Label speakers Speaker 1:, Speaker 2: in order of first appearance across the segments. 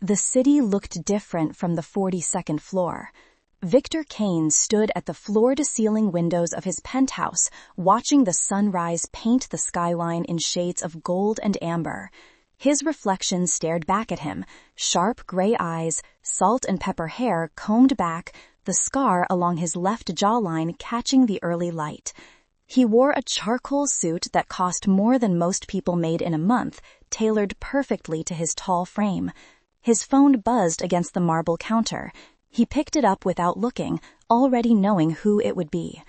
Speaker 1: The city looked different from the 42nd floor. Victor Kane stood at the floor-to-ceiling windows of his penthouse, watching the sunrise paint the skyline in shades of gold and amber. His reflection stared back at him, sharp gray eyes, salt and pepper hair combed back, the scar along his left jawline catching the early light. He wore a charcoal suit that cost more than most people made in a month, tailored perfectly to his tall frame. His phone buzzed against the marble counter. He picked it up without looking, already knowing who it would be.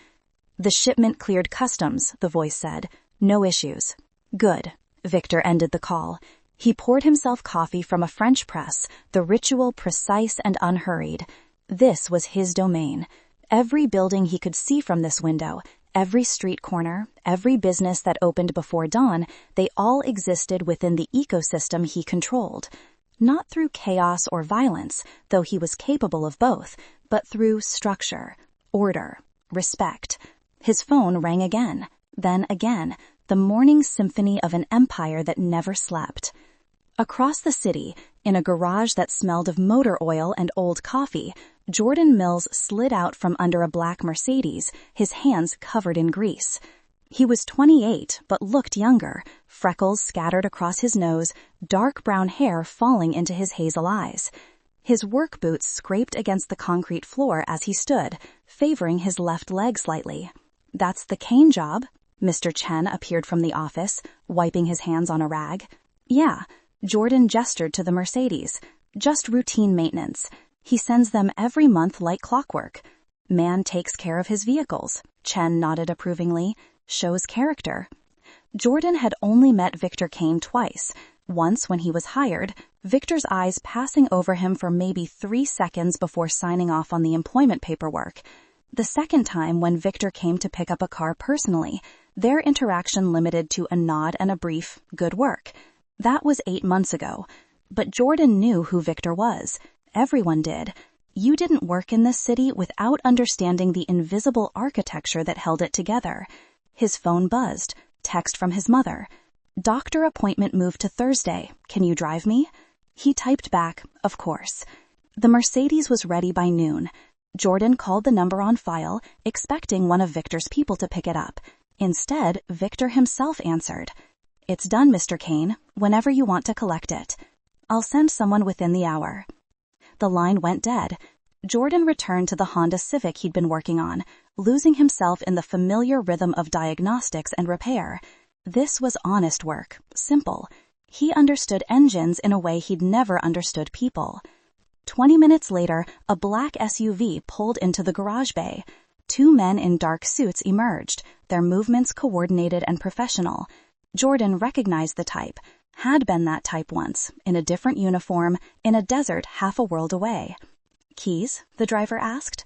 Speaker 1: "The shipment cleared customs," the voice said. "No issues." "Good." Victor ended the call. He poured himself coffee from a French press, the ritual precise and unhurried. This was his domain. Every building he could see from this window, every street corner, every business that opened before dawn, they all existed within the ecosystem he controlled. Not through chaos or violence, though he was capable of both, but through structure, order, respect. His phone rang again, then again, the morning symphony of an empire that never slept. Across the city, in a garage that smelled of motor oil and old coffee, Jordan Mills slid out from under a black Mercedes, his hands covered in grease. He was 28, but looked younger, freckles scattered across his nose, dark brown hair falling into his hazel eyes. His work boots scraped against the concrete floor as he stood, favoring his left leg slightly. "That's the Kane job?" Mr. Chen appeared from the office, wiping his hands on a rag. "Yeah." Jordan gestured to the Mercedes. "Just routine maintenance. He sends them every month like clockwork. Man takes care of his vehicles." Chen nodded approvingly. "Shows character." Jordan had only met Victor Kane twice. Once when he was hired, Victor's eyes passing over him for maybe 3 seconds before signing off on the employment paperwork. The second time when Victor came to pick up a car personally, their interaction limited to a nod and a brief, "Good work." That was 8 months ago. But Jordan knew who Victor was. Everyone did. You didn't work in this city without understanding the invisible architecture that held it together. His phone buzzed. Text from his mother. "Doctor appointment moved to Thursday. Can you drive me?" He typed back, "Of course." The Mercedes was ready by noon. Jordan called the number on file, expecting one of Victor's people to pick it up. Instead, Victor himself answered. "It's done, Mr. Kane. Whenever you want to collect it." "I'll send someone within the hour." The line went dead. Jordan returned to the Honda Civic he'd been working on, losing himself in the familiar rhythm of diagnostics and repair. This was honest work, simple. He understood engines in a way he'd never understood people. 20 minutes later, a black SUV pulled into the garage bay. 2 men in dark suits emerged, their movements coordinated and professional. Jordan recognized the type, had been that type once, in a different uniform, in a desert half a world away. "Keys?" the driver asked.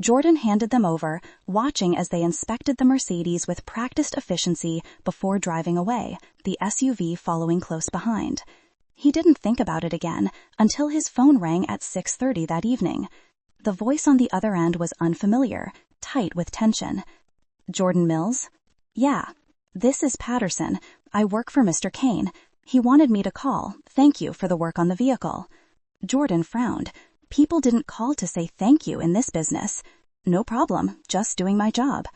Speaker 1: Jordan handed them over, watching as they inspected the Mercedes with practiced efficiency before driving away, the SUV following close behind. He didn't think about it again until his phone rang at 6:30 that evening. The voice on the other end was unfamiliar, tight with tension. "Jordan Mills?" "Yeah. This is Patterson. I work for Mr. Kane. He wanted me to call. Thank you for the work on the vehicle." Jordan frowned. People didn't call to say thank you in this business. "No problem. Just doing my job."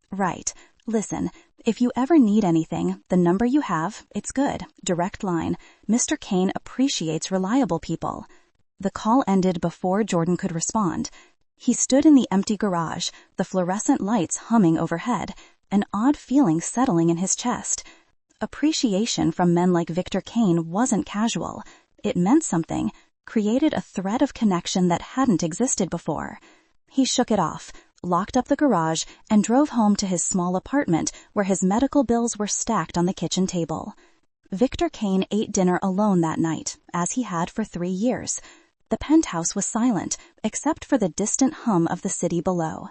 Speaker 1: "Right. Listen, if you ever need anything, the number you have, it's good. Direct line. Mr. Kane appreciates reliable people." The call ended before Jordan could respond. He stood in the empty garage, the fluorescent lights humming overhead, an odd feeling settling in his chest. Appreciation from men like Victor Kane wasn't casual. It meant something, created a thread of connection that hadn't existed before. He shook it off, locked up the garage, and drove home to his small apartment where his medical bills were stacked on the kitchen table. Victor Kane ate dinner alone that night, as he had for 3 years. The penthouse was silent, except for the distant hum of the city below.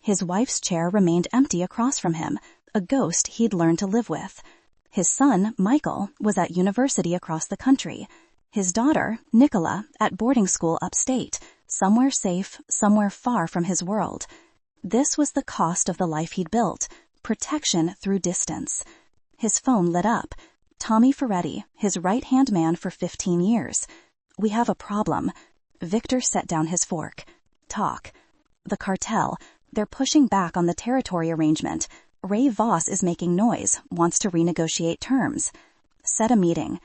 Speaker 1: His wife's chair remained empty across from him, a ghost he'd learned to live with. His son, Michael, was at university across the country. His daughter, Nicola, at boarding school upstate, somewhere safe, somewhere far from his world. This was the cost of the life he'd built, protection through distance. His phone lit up. Tommy Ferretti, his right-hand man for 15 years. "We have a problem." Victor set down his fork. "Talk." "The cartel. They're pushing back on the territory arrangement. Ray Voss is making noise, wants to renegotiate terms." "Set a meeting."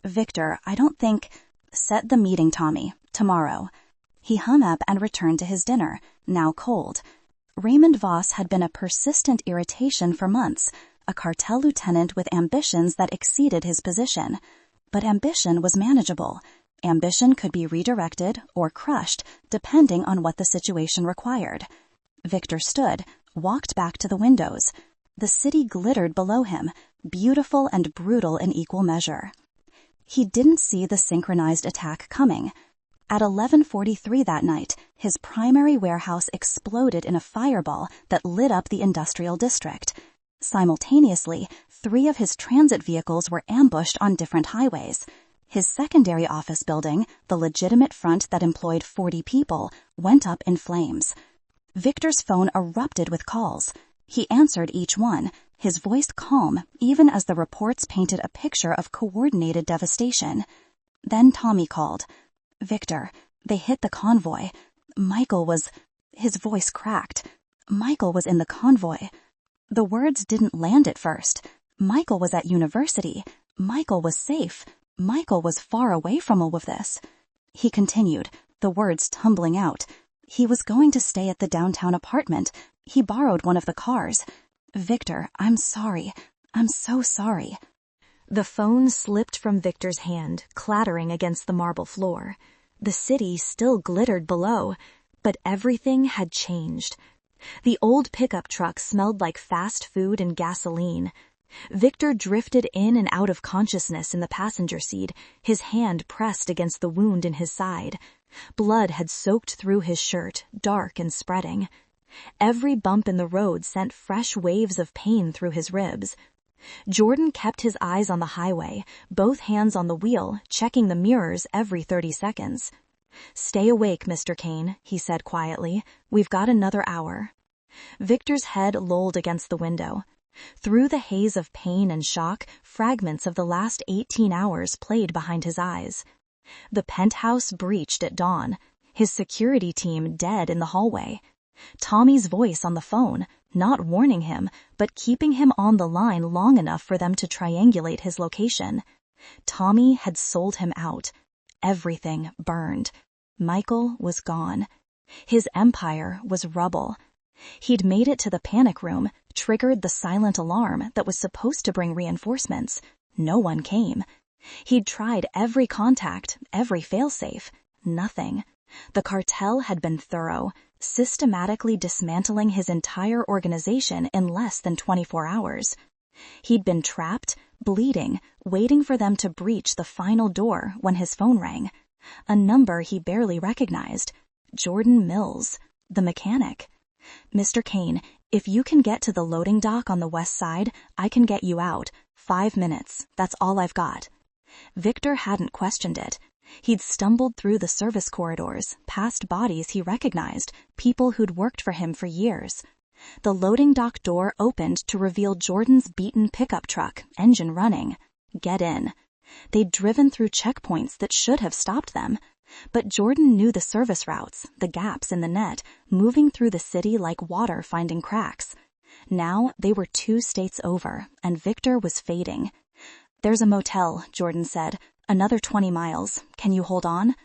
Speaker 1: "Victor, I don't think—" "Set the meeting, Tommy. Tomorrow." He hung up and returned to his dinner, now cold. Raymond Voss had been a persistent irritation for months, a cartel lieutenant with ambitions that exceeded his position. But ambition was manageable. Ambition could be redirected or crushed, depending on what the situation required. Victor stood, walked back to the windows. The city glittered below him, beautiful and brutal in equal measure. He didn't see the synchronized attack coming. At 11:43 that night, his primary warehouse exploded in a fireball that lit up the industrial district. Simultaneously, 3 of his transit vehicles were ambushed on different highways. His secondary office building, the legitimate front that employed 40 people, went up in flames. Victor's phone erupted with calls. He answered each one, his voice calm even as the reports painted a picture of coordinated devastation. Then Tommy called. "Victor, they hit the convoy. Michael was—" His voice cracked. Michael was in the convoy. The words didn't land at first. Michael was at university. Michael was safe. Michael was far away from all of this. He continued, the words tumbling out. He was going to stay at the downtown apartment. He borrowed one of the cars. "Victor, I'm sorry. I'm so sorry." The phone slipped from Victor's hand, clattering against the marble floor. The city still glittered below, but everything had changed. The old pickup truck smelled like fast food and gasoline. Victor drifted in and out of consciousness in the passenger seat, his hand pressed against the wound in his side. Blood had soaked through his shirt, dark and spreading. Every bump in the road sent fresh waves of pain through his ribs. Jordan kept his eyes on the highway, both hands on the wheel, checking the mirrors every 30 seconds. "Stay awake, Mr. Kane," he said quietly. "We've got another hour." Victor's head lolled against the window. Through the haze of pain and shock, fragments of the last 18 hours played behind his eyes. The penthouse breached at dawn, his security team dead in the hallway. Tommy's voice on the phone, not warning him, but keeping him on the line long enough for them to triangulate his location. Tommy had sold him out. Everything burned. Michael was gone. His empire was rubble. He'd made it to the panic room, triggered the silent alarm that was supposed to bring reinforcements. No one came. He'd tried every contact, every failsafe. Nothing. The cartel had been thorough, systematically dismantling his entire organization in less than 24 hours. He'd been trapped, bleeding, waiting for them to breach the final door when his phone rang. A number he barely recognized. Jordan Mills, the mechanic. "Mr. Kane, if you can get to the loading dock on the west side, I can get you out. 5 minutes. That's all I've got." Victor hadn't questioned it. He'd stumbled through the service corridors, past bodies he recognized, people who'd worked for him for years. The loading dock door opened to reveal Jordan's beaten pickup truck, engine running. Get in. They'd driven through checkpoints that should have stopped them. But Jordan knew the service routes, the gaps in the net, moving through the city like water finding cracks. Now they were 2 states over, and Victor was fading. "There's a motel," Jordan said. "Another 20 miles. Can you hold on?"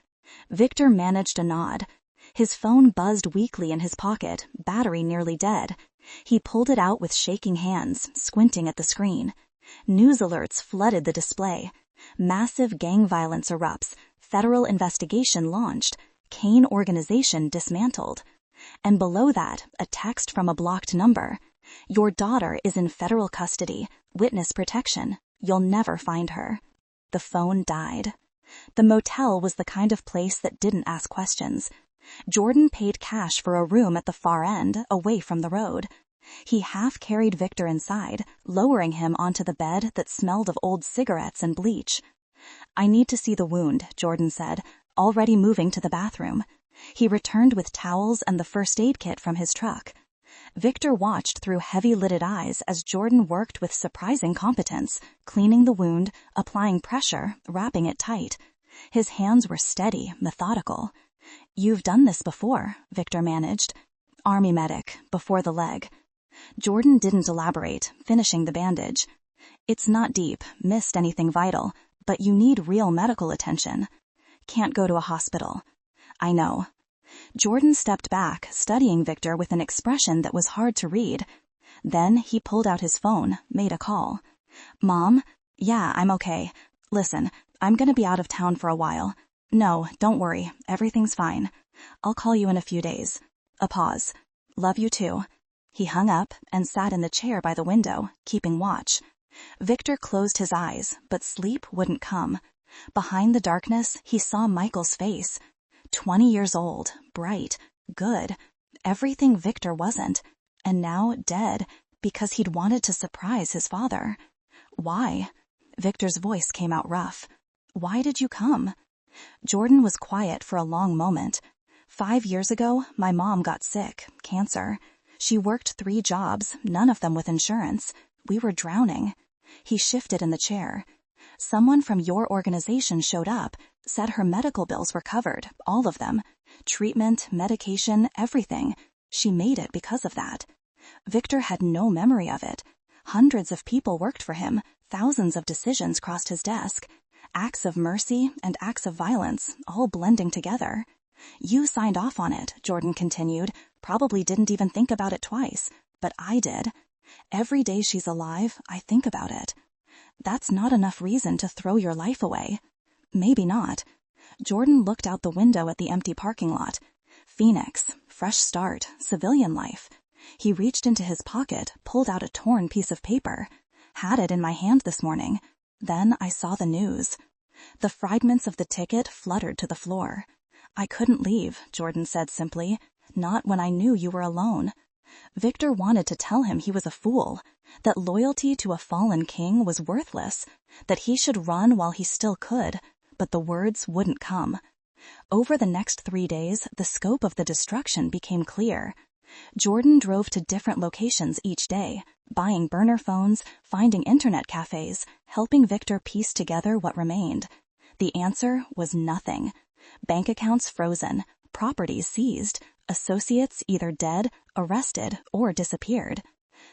Speaker 1: Victor managed a nod. His phone buzzed weakly in his pocket, battery nearly dead. He pulled it out with shaking hands, squinting at the screen. News alerts flooded the display. Massive gang violence erupts. Federal investigation launched. Kane organization dismantled. And below that, a text from a blocked number. "Your daughter is in federal custody. Witness protection. You'll never find her." The phone died. The motel was the kind of place that didn't ask questions. Jordan paid cash for a room at the far end, away from the road. He half-carried Victor inside, lowering him onto the bed that smelled of old cigarettes and bleach. "I need to see the wound," Jordan said, already moving to the bathroom. He returned with towels and the first aid kit from his truck. Victor watched through heavy-lidded eyes as Jordan worked with surprising competence, cleaning the wound, applying pressure, wrapping it tight. His hands were steady, methodical. "You've done this before," Victor managed. "Army medic, before the leg." Jordan didn't elaborate, finishing the bandage. "It's not deep, missed anything vital, but you need real medical attention. Can't go to a hospital." "I know." Jordan stepped back, studying Victor with an expression that was hard to read. Then he pulled out his phone, made a call. "Mom? Yeah, I'm okay. Listen, I'm gonna be out of town for a while. No, don't worry, everything's fine. I'll call you in a few days." A pause. "Love you too." He hung up and sat in the chair by the window, keeping watch. Victor closed his eyes, but sleep wouldn't come. Behind the darkness, he saw Michael's face. 20 years old, bright, good, everything Victor wasn't, and now dead because he'd wanted to surprise his father. "Why?" Victor's voice came out rough. "Why did you come?" Jordan was quiet for a long moment. 5 years ago, my mom got sick, cancer. She worked 3 jobs, none of them with insurance. We were drowning. He shifted in the chair. "Someone from your organization showed up, said her medical bills were covered, all of them. Treatment, medication, everything. She made it because of that." Victor had no memory of it. Hundreds of people worked for him, thousands of decisions crossed his desk. Acts of mercy and acts of violence, all blending together. "You signed off on it," Jordan continued. "Probably didn't even think about it twice, but I did. Every day she's alive, I think about it." "That's not enough reason to throw your life away." "Maybe not." Jordan looked out the window at the empty parking lot. Phoenix, fresh start, civilian life. He reached into his pocket, pulled out a torn piece of paper. "Had it in my hand this morning. Then I saw the news." The fragments of the ticket fluttered to the floor. "I couldn't leave," Jordan said simply. "Not when I knew you were alone." Victor wanted to tell him he was a fool, that loyalty to a fallen king was worthless, that he should run while he still could, but the words wouldn't come. Over the next 3 days, the scope of the destruction became clear. Jordan drove to different locations each day, buying burner phones, finding internet cafes, helping Victor piece together what remained. The answer was nothing. Bank accounts frozen, properties seized, associates either dead, arrested, or disappeared.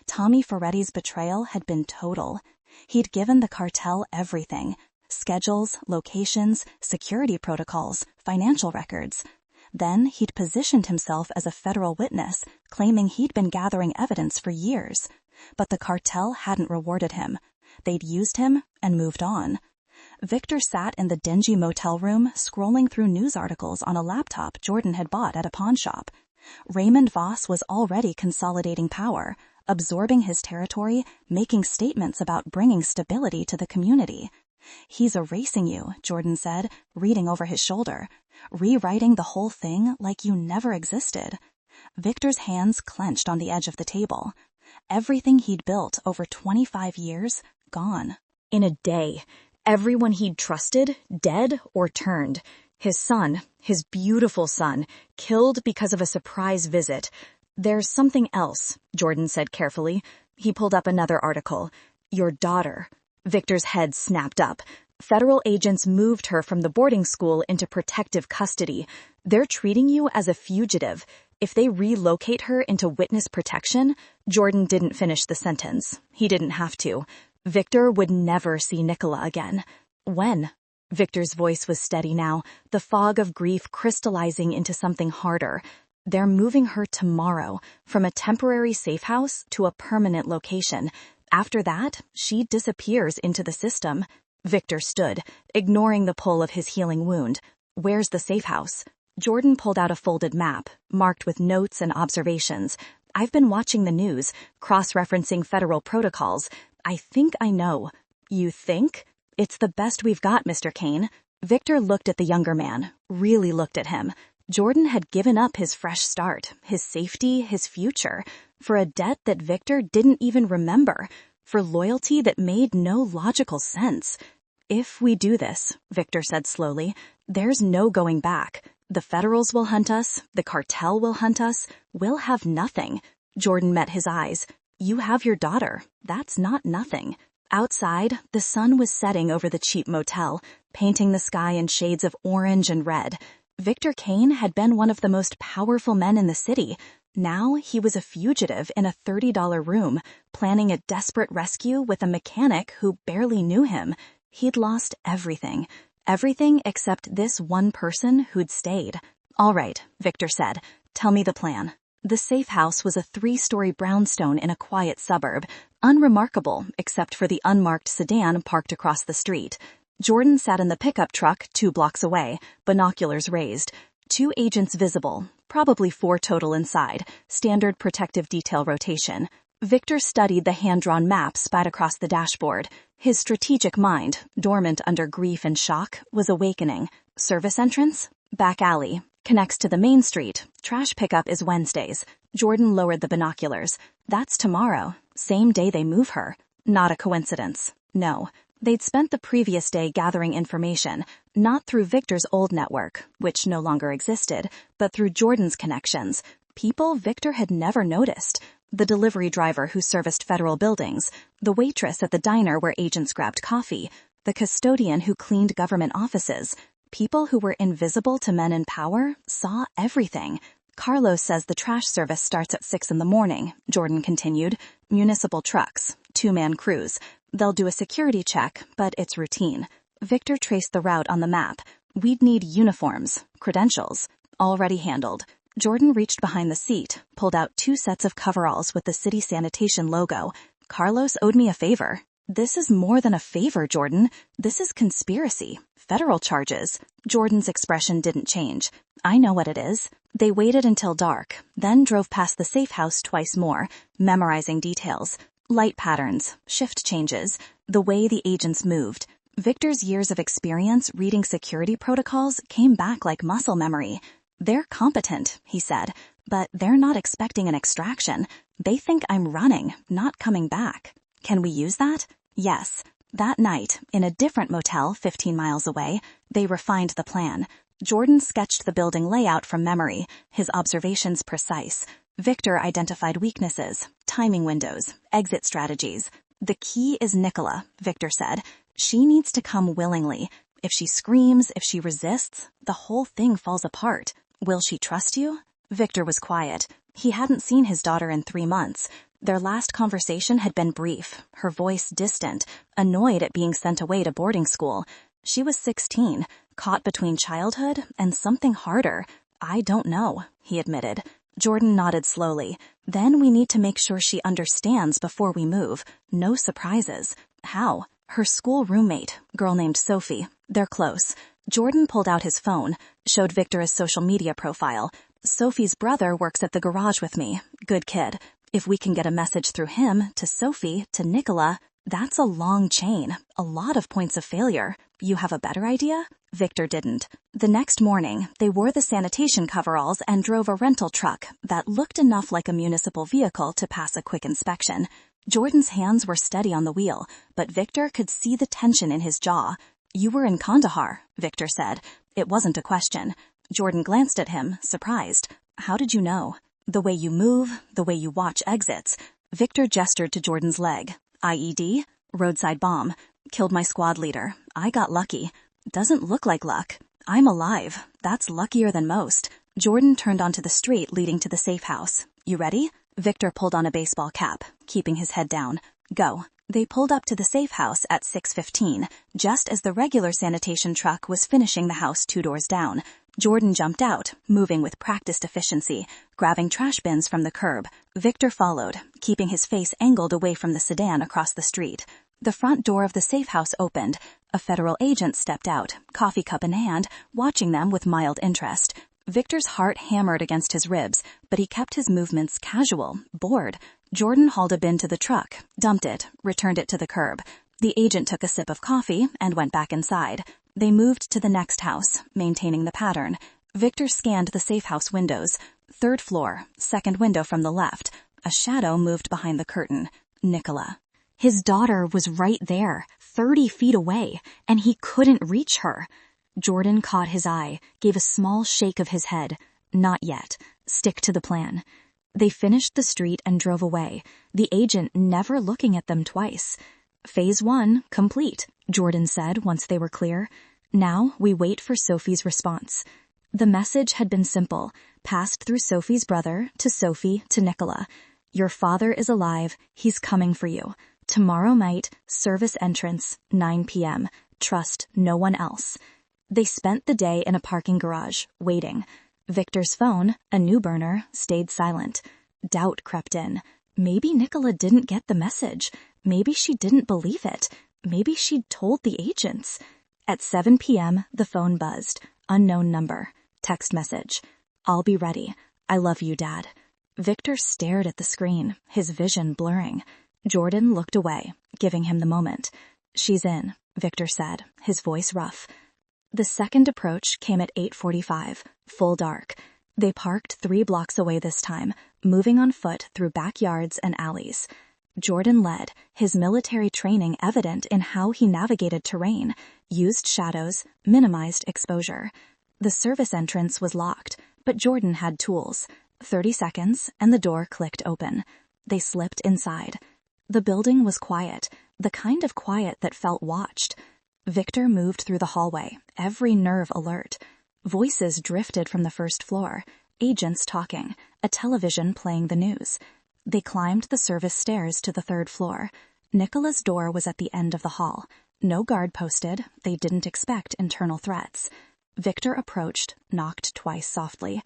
Speaker 1: Tommy Ferretti's betrayal had been total. He'd given the cartel everything: schedules, locations, security protocols, financial records. Then he'd positioned himself as a federal witness, claiming he'd been gathering evidence for years. But the cartel hadn't rewarded him. They'd used him and moved on. Victor sat in the dingy motel room, scrolling through news articles on a laptop Jordan had bought at a pawn shop. Raymond Voss was already consolidating power, absorbing his territory, making statements about bringing stability to the community. "He's erasing you," Jordan said, reading over his shoulder, "rewriting the whole thing like you never existed." Victor's hands clenched on the edge of the table. Everything he'd built over 25 years, gone. In a day, everyone he'd trusted, dead or turned. His son, his beautiful son, killed because of a surprise visit. "There's something else," Jordan said carefully. He pulled up another article. "Your daughter." Victor's head snapped up. "Federal agents moved her from the boarding school into protective custody. They're treating you as a fugitive. If they relocate her into witness protection..." Jordan didn't finish the sentence. He didn't have to. Victor would never see Nicola again. "When?" Victor's voice was steady now, the fog of grief crystallizing into something harder. "They're moving her tomorrow, from a temporary safe house to a permanent location. After that, she disappears into the system." Victor stood, ignoring the pull of his healing wound. "Where's the safe house?" Jordan pulled out a folded map, marked with notes and observations. "I've been watching the news, cross-referencing federal protocols. I think I know." "You think?" "It's the best we've got, Mr. Kane." Victor looked at the younger man, really looked at him. Jordan had given up his fresh start, his safety, his future, for a debt that Victor didn't even remember, for loyalty that made no logical sense. "If we do this," Victor said slowly, "there's no going back. The Federals will hunt us, the cartel will hunt us, we'll have nothing." Jordan met his eyes. "You have your daughter. That's not nothing." Outside, the sun was setting over the cheap motel, painting the sky in shades of orange and red. Victor Kane had been one of the most powerful men in the city. Now he was a fugitive in a $30 room, planning a desperate rescue with a mechanic who barely knew him. He'd lost everything. Everything except this one person who'd stayed. "All right," Victor said. "Tell me the plan." The safe house was a 3-story brownstone in a quiet suburb, unremarkable except for the unmarked sedan parked across the street. Jordan sat in the pickup truck 2 blocks away, binoculars raised. 2 agents visible, probably 4 total inside, standard protective detail rotation. Victor studied the hand-drawn map spat across the dashboard. His strategic mind, dormant under grief and shock, was awakening. Service entrance? Back alley. Connects to the main street. Trash pickup is Wednesdays. Jordan lowered the binoculars. That's tomorrow. Same day they move her. Not a coincidence. No. They'd spent the previous day gathering information, not through Victor's old network, which no longer existed, but through Jordan's connections. People Victor had never noticed. The delivery driver who serviced federal buildings, the waitress at the diner where agents grabbed coffee, the custodian who cleaned government offices. People who were invisible to men in power saw everything. "Carlos says the trash service starts at 6 in the morning, Jordan continued. "Municipal trucks, 2-man crews. They'll do a security check, but it's routine." Victor traced the route on the map. "We'd need uniforms, credentials." Already handled. Jordan reached behind the seat, pulled out 2 sets of coveralls with the city sanitation logo. "Carlos owed me a favor." "This is more than a favor, Jordan. This is conspiracy. Federal charges." Jordan's expression didn't change. "I know what it is." They waited until dark, then drove past the safe house twice more, memorizing details. Light patterns, shift changes, the way the agents moved. Victor's years of experience reading security protocols came back like muscle memory. "They're competent," he said, "but they're not expecting an extraction. They think I'm running, not coming back." "Can we use that?" "Yes." That night, in a different motel 15 miles away, they refined the plan. Jordan sketched the building layout from memory, his observations precise. Victor identified weaknesses, timing windows, exit strategies. "The key is Nicola," Victor said. "She needs to come willingly. If she screams, if she resists, the whole thing falls apart. Will she trust you?" Victor was quiet. He hadn't seen his daughter in 3 months. Their last conversation had been brief, her voice distant, annoyed at being sent away to boarding school. She was 16, caught between childhood and something harder. "I don't know," he admitted. Jordan nodded slowly. "Then we need to make sure she understands before we move. No surprises." "How?" "Her school roommate, girl named Sophie. They're close." Jordan pulled out his phone, showed Victor his social media profile. "Sophie's brother works at the garage with me. Good kid. If we can get a message through him, to Sophie, to Nicola, that's a long chain, a lot of points of failure. You have a better idea?" Victor didn't. The next morning, they wore the sanitation coveralls and drove a rental truck that looked enough like a municipal vehicle to pass a quick inspection. Jordan's hands were steady on the wheel, but Victor could see the tension in his jaw. "You were in Kandahar," Victor said. It wasn't a question. Jordan glanced at him, surprised. "How did you know?" "The way you move, the way you watch exits." Victor gestured to Jordan's leg. "IED? Roadside bomb. Killed my squad leader. I got lucky." "Doesn't look like luck." "I'm alive. That's luckier than most." Jordan turned onto the street leading to the safe house. "You ready?" Victor pulled on a baseball cap, keeping his head down. "Go." They pulled up to the safe house at 6:15, just as the regular sanitation truck was finishing the house 2 doors down. Jordan jumped out, moving with practiced efficiency, grabbing trash bins from the curb. Victor followed, keeping his face angled away from the sedan across the street. The front door of the safe house opened. A federal agent stepped out, coffee cup in hand, watching them with mild interest. Victor's heart hammered against his ribs, but he kept his movements casual, bored. Jordan hauled a bin to the truck, dumped it, returned it to the curb. The agent took a sip of coffee and went back inside. They moved to the next house, maintaining the pattern. Victor scanned the safe house windows. 3rd floor, 2nd window from the left. A shadow moved behind the curtain. Nicola. His daughter was right there, 30 feet away, and he couldn't reach her. Jordan caught his eye, gave a small shake of his head. "Not yet. Stick to the plan." They finished the street and drove away, the agent never looking at them twice. Phase 1, complete, Jordan said once they were clear. Now we wait for Sophie's response. The message had been simple, passed through Sophie's brother, to Sophie, to Nicola. Your father is alive, he's coming for you. Tomorrow night, service entrance, 9 p.m. Trust no one else. They spent the day in a parking garage, waiting. Victor's phone, a new burner, stayed silent. Doubt crept in. Maybe Nicola didn't get the message. Maybe she didn't believe it. Maybe she'd told the agents. At 7 p.m., the phone buzzed. Unknown number. Text message. I'll be ready. I love you, Dad. Victor stared at the screen, his vision blurring. Jordan looked away, giving him the moment. She's in, Victor said, his voice rough. The second approach came at 8:45, full dark. They parked 3 blocks away this time, moving on foot through backyards and alleys. Jordan led, his military training evident in how he navigated terrain, used shadows, minimized exposure. The service entrance was locked, but Jordan had tools. 30 seconds, and the door clicked open. They slipped inside. The building was quiet, the kind of quiet that felt watched. Victor moved through the hallway, every nerve alert. Voices drifted from the first floor, agents talking, a television playing the news. They climbed the service stairs to the 3rd floor. Nicola's door was at the end of the hall. No guard posted, they didn't expect internal threats. Victor approached, knocked twice softly.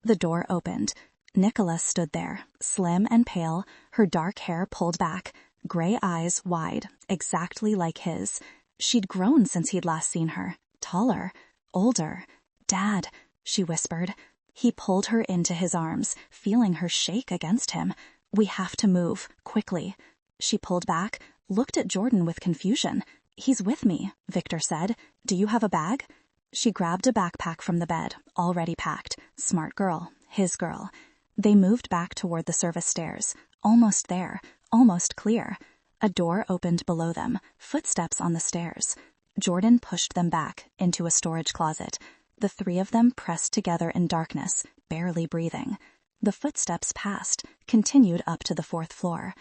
Speaker 1: The door opened. Nicola stood there, slim and pale, her dark hair pulled back, gray eyes wide, exactly like his. She'd grown since he'd last seen her, taller, older. Dad, she whispered. He pulled her into his arms, feeling her shake against him. We have to move, quickly. She pulled back, looked at Jordan with confusion. He's with me, Victor said. Do you have a bag? She grabbed a backpack from the bed, already packed. Smart girl, his girl. They moved back toward the service stairs. Almost there, almost clear. A door opened below them, footsteps on the stairs. Jordan pushed them back into a storage closet. The 3 of them pressed together in darkness, barely breathing. The footsteps passed, continued up to the 4th floor.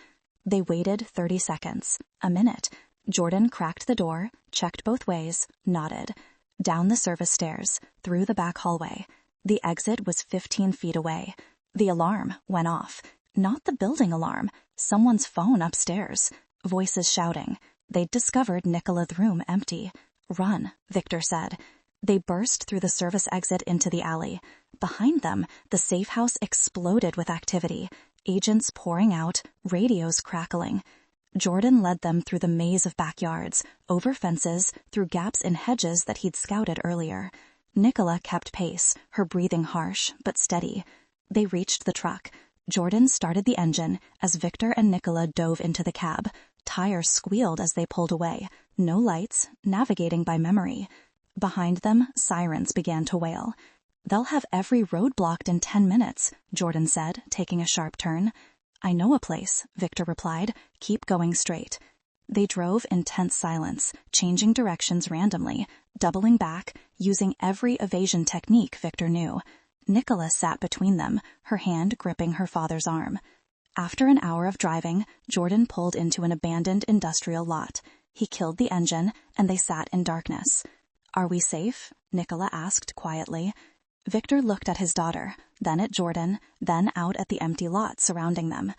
Speaker 1: They waited 30 seconds, a minute. Jordan cracked the door, checked both ways, nodded. Down the service stairs, through the back hallway. The exit was 15 feet away. The alarm went off. Not the building alarm, someone's phone upstairs. Voices shouting. They'd discovered Nicola's room empty. Run, Victor said. They burst through the service exit into the alley. Behind them, the safe house exploded with activity. Agents pouring out, radios crackling. Jordan led them through the maze of backyards, over fences, through gaps in hedges that he'd scouted earlier. Nicola kept pace, her breathing harsh, but steady. They reached the truck. Jordan started the engine as Victor and Nicola dove into the cab. Tires squealed as they pulled away. No lights, navigating by memory. Behind them, sirens began to wail. They'll have every road blocked in 10 minutes, Jordan said, taking a sharp turn. I know a place, Victor replied. Keep going straight. They drove in tense silence, changing directions randomly, doubling back, using every evasion technique Victor knew. Nicola sat between them, her hand gripping her father's arm. After an hour of driving, Jordan pulled into an abandoned industrial lot. He killed the engine, and they sat in darkness. Are we safe? Nicola asked quietly. Victor looked at his daughter, then at Jordan, then out at the empty lot surrounding them.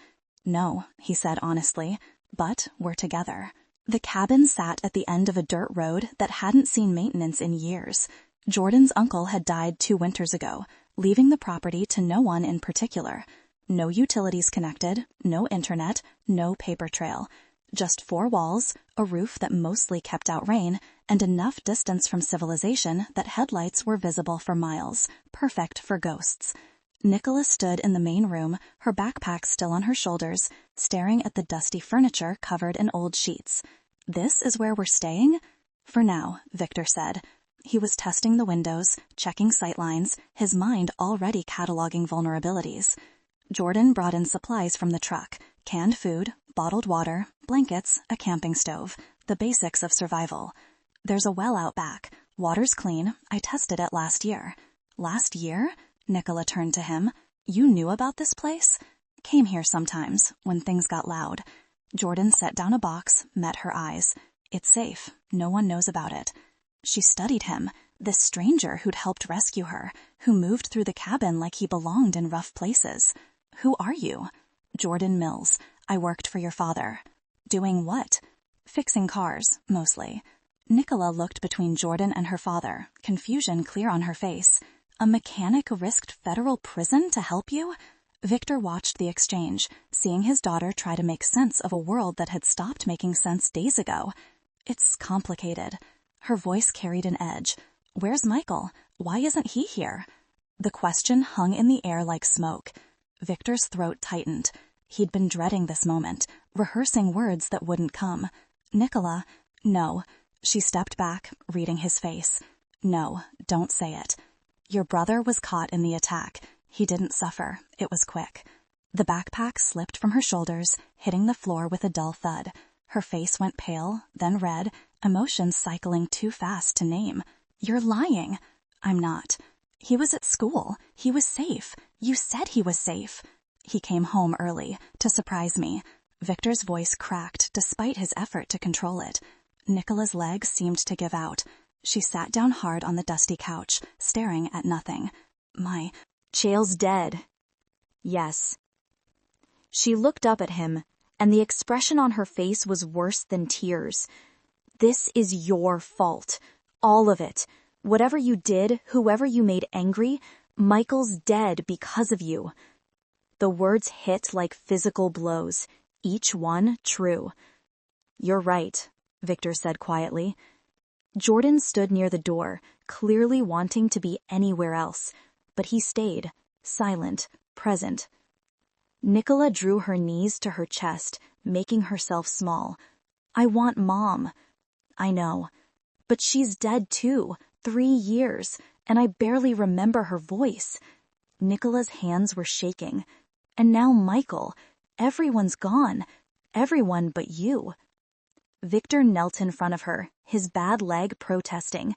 Speaker 1: No, he said honestly, but we're together. The cabin sat at the end of a dirt road that hadn't seen maintenance in years. Jordan's uncle had died 2 winters ago, leaving the property to no one in particular. No utilities connected, no internet, no paper trail. Just 4 walls, a roof that mostly kept out rain, and enough distance from civilization that headlights were visible for miles, perfect for ghosts. Nicola stood in the main room, her backpack still on her shoulders, staring at the dusty furniture covered in old sheets. This is where we're staying? For now, Victor said. He was testing the windows, checking sightlines, his mind already cataloging vulnerabilities. Jordan brought in supplies from the truck, canned food, bottled water, blankets, a camping stove, the basics of survival. There's a well out back. Water's clean. I tested it last year. Last year? Nicola turned to him. You knew about this place? Came here sometimes, when things got loud. Jordan set down a box, met her eyes. It's safe. No one knows about it. She studied him, this stranger who'd helped rescue her, who moved through the cabin like he belonged in rough places. Who are you? Jordan Mills. I worked for your father. Doing what? Fixing cars, mostly. Nicola looked between Jordan and her father, confusion clear on her face. A mechanic risked federal prison to help you? Victor watched the exchange, seeing his daughter try to make sense of a world that had stopped making sense days ago. It's complicated. Her voice carried an edge. Where's Michael? Why isn't he here? The question hung in the air like smoke. Victor's throat tightened. He'd been dreading this moment, rehearsing words that wouldn't come. Nicola, no. She stepped back, reading his face. No, don't say it. Your brother was caught in the attack. He didn't suffer. It was quick. The backpack slipped from her shoulders, hitting the floor with a dull thud. Her face went pale, then red, emotions cycling too fast to name. You're lying. I'm not. He was at school. He was safe. You said he was safe. He came home early, to surprise me. Victor's voice cracked despite his effort to control it. Nicola's legs seemed to give out. She sat down hard on the dusty couch, staring at nothing. Chael's dead. Yes. She looked up at him, and the expression on her face was worse than tears. This is your fault. All of it. Whatever you did, whoever you made angry, Michael's dead because of you. The words hit like physical blows, each one true. You're right, Victor said quietly. Jordan stood near the door, clearly wanting to be anywhere else, but he stayed, silent, present. Nicola drew her knees to her chest, making herself small. I want Mom. I know. But she's dead too, 3 years, and I barely remember her voice. Nicola's hands were shaking. And now Michael. Everyone's gone. Everyone but you. Victor knelt in front of her, his bad leg protesting.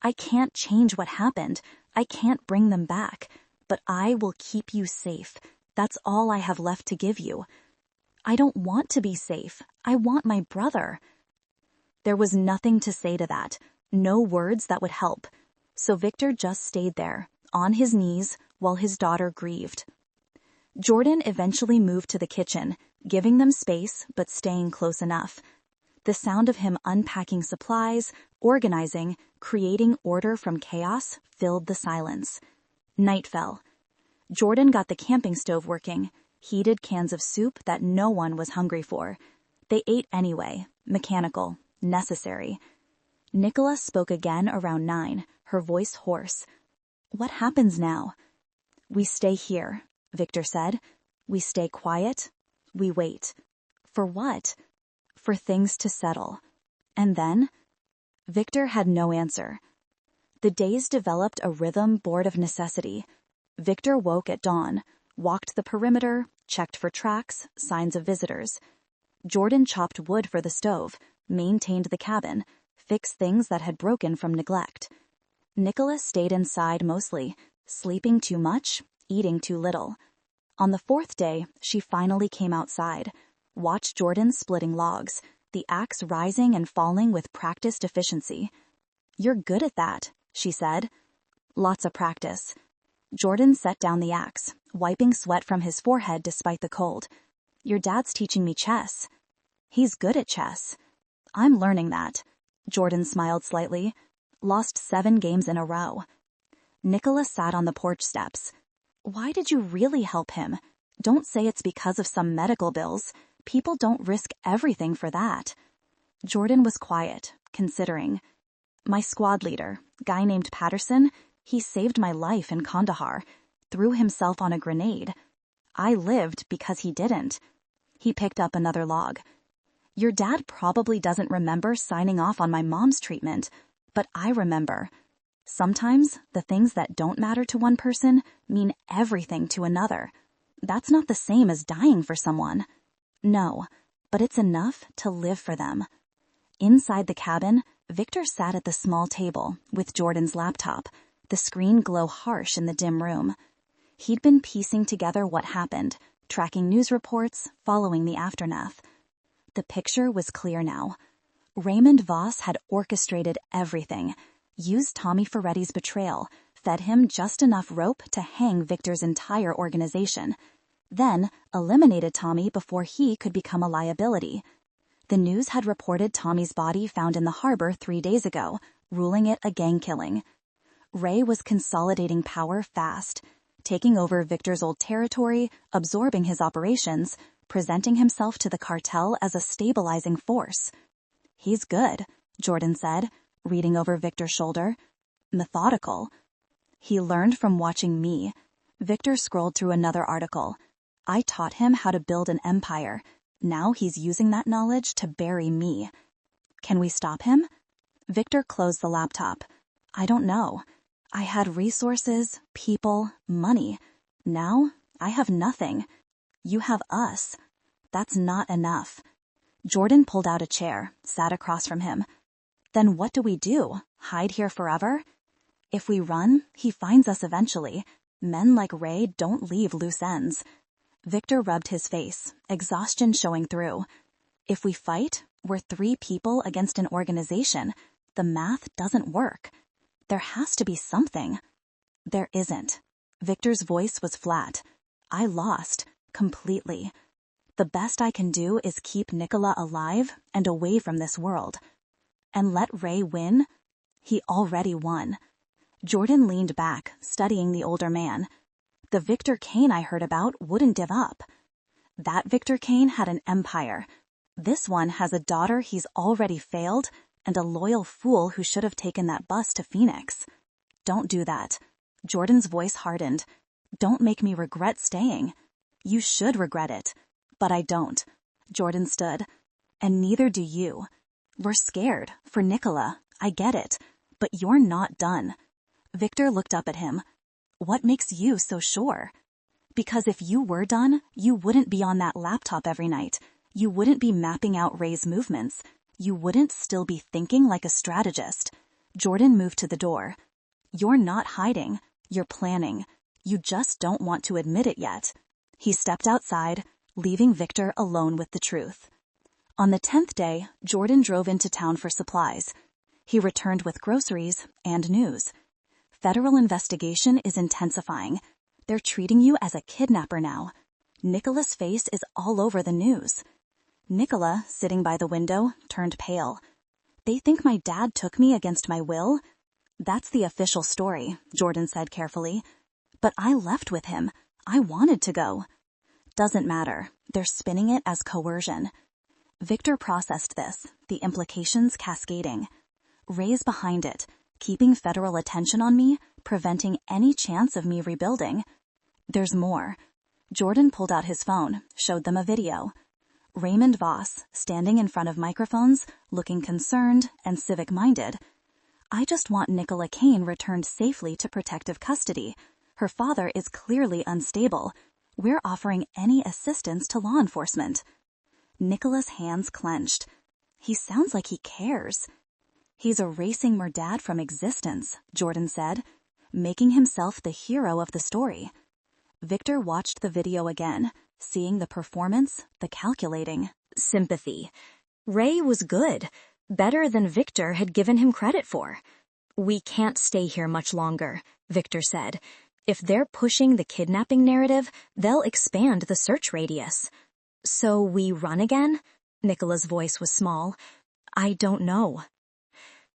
Speaker 1: I can't change what happened. I can't bring them back. But I will keep you safe. That's all I have left to give you. I don't want to be safe. I want my brother. There was nothing to say to that, no words that would help. So Victor just stayed there, on his knees, while his daughter grieved. Jordan eventually moved to the kitchen, giving them space but staying close enough. The sound of him unpacking supplies, organizing, creating order from chaos filled the silence. Night fell. Jordan got the camping stove working, heated cans of soup that no one was hungry for. They ate anyway, mechanical, necessary. Nicola spoke again around 9, her voice hoarse. What happens now? We stay here, Victor said. We stay quiet. We wait. For what? For things to settle. And then? Victor had no answer. The days developed a rhythm born of necessity. Victor woke at dawn, walked the perimeter, checked for tracks, signs of visitors. Jordan chopped wood for the stove, maintained the cabin, fixed things that had broken from neglect. Nicola stayed inside mostly, sleeping too much, eating too little. On the 4th day, she finally came outside, watched Jordan splitting logs, the axe rising and falling with practiced efficiency. You're good at that, she said. Lots of practice. Jordan set down the axe, wiping sweat from his forehead despite the cold. Your dad's teaching me chess. He's good at chess. I'm learning that. Jordan smiled slightly. Lost 7 games in a row. Nicola sat on the porch steps. Why did you really help him? Don't say it's because of some medical bills. People don't risk everything for that. Jordan was quiet, considering. My squad leader, guy named Patterson, he saved my life in Kandahar, threw himself on a grenade. I lived because he didn't. He picked up another log. Your dad probably doesn't remember signing off on my mom's treatment, but I remember. Sometimes the things that don't matter to one person mean everything to another. That's not the same as dying for someone. No, but it's enough to live for them. Inside the cabin, Victor sat at the small table with Jordan's laptop, the screen glow harsh in the dim room. He'd been piecing together what happened, tracking news reports, following the aftermath. The picture was clear now. Raymond Voss had orchestrated everything, used Tommy Ferretti's betrayal, fed him just enough rope to hang Victor's entire organization, then eliminated Tommy before he could become a liability. The news had reported Tommy's body found in the harbor 3 days ago, ruling it a gang killing. Ray was consolidating power fast, taking over Victor's old territory, absorbing his operations, presenting himself to the cartel as a stabilizing force. "He's good," Jordan said, reading over Victor's shoulder. "Methodical." "He learned from watching me." Victor scrolled through another article. "I taught him how to build an empire. Now he's using that knowledge to bury me." "Can we stop him?" Victor closed the laptop. "I don't know. I had resources, people, money. Now I have nothing. You have us. That's not enough." Jordan pulled out a chair, sat across from him. "Then what do we do? Hide here forever?" "If we run, he finds us eventually. Men like Ray don't leave loose ends." Victor rubbed his face, exhaustion showing through. "If we fight, we're 3 people against an organization. The math doesn't work. There has to be something." "There isn't." Victor's voice was flat. "I lost. Completely. The best I can do is keep Nicola alive and away from this world. And let Ray win? He already won." Jordan leaned back, studying the older man. "The Victor Kane I heard about wouldn't give up." "That Victor Kane had an empire. This one has a daughter he's already failed and a loyal fool who should have taken that bus to Phoenix." "Don't do that." Jordan's voice hardened. "Don't make me regret staying." "You should regret it." "But I don't." Jordan stood. "And neither do you. We're scared, for Nicola. I get it. But you're not done." Victor looked up at him. "What makes you so sure?" "Because if you were done, you wouldn't be on that laptop every night. You wouldn't be mapping out Ray's movements. You wouldn't still be thinking like a strategist." Jordan moved to the door. "You're not hiding. You're planning. You just don't want to admit it yet." He stepped outside, leaving Victor alone with the truth. On the 10th day, Jordan drove into town for supplies. He returned with groceries and news. "Federal investigation is intensifying. They're treating you as a kidnapper now. Nicola's face is all over the news." Nicola, sitting by the window, turned pale. "They think my dad took me against my will?" "That's the official story," Jordan said carefully. "But I left with him. I wanted to go." "Doesn't matter. They're spinning it as coercion." Victor processed this, the implications cascading. "Ray's behind it, keeping federal attention on me, preventing any chance of me rebuilding." "There's more." Jordan pulled out his phone, showed them a video. Raymond Voss, standing in front of microphones, looking concerned and civic-minded. "I just want Nicola Kane returned safely to protective custody. Her father is clearly unstable. We're offering any assistance to law enforcement." Nicola's hands clenched. "He sounds like he cares." "He's erasing Murdad from existence," Jordan said, "making himself the hero of the story." Victor watched the video again, seeing the performance, the calculating, sympathy. Ray was good, better than Victor had given him credit for. "We can't stay here much longer," Victor said. "If they're pushing the kidnapping narrative, they'll expand the search radius." "So we run again?" Nicola's voice was small. "I don't know."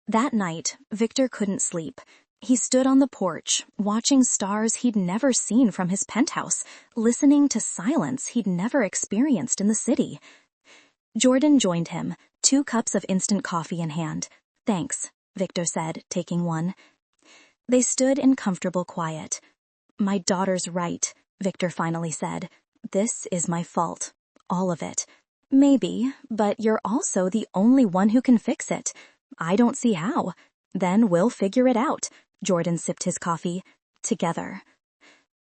Speaker 1: That night, Victor couldn't sleep. He stood on the porch, watching stars he'd never seen from his penthouse, listening to silence he'd never experienced in the city. Jordan joined him, 2 cups of instant coffee in hand. "Thanks," Victor said, taking one. They stood in comfortable quiet. "My daughter's right," Victor finally said. "This is my fault. All of it. Maybe, but you're also the only one who can fix it. I don't see how. Then we'll figure it out." Jordan sipped his coffee. "Together."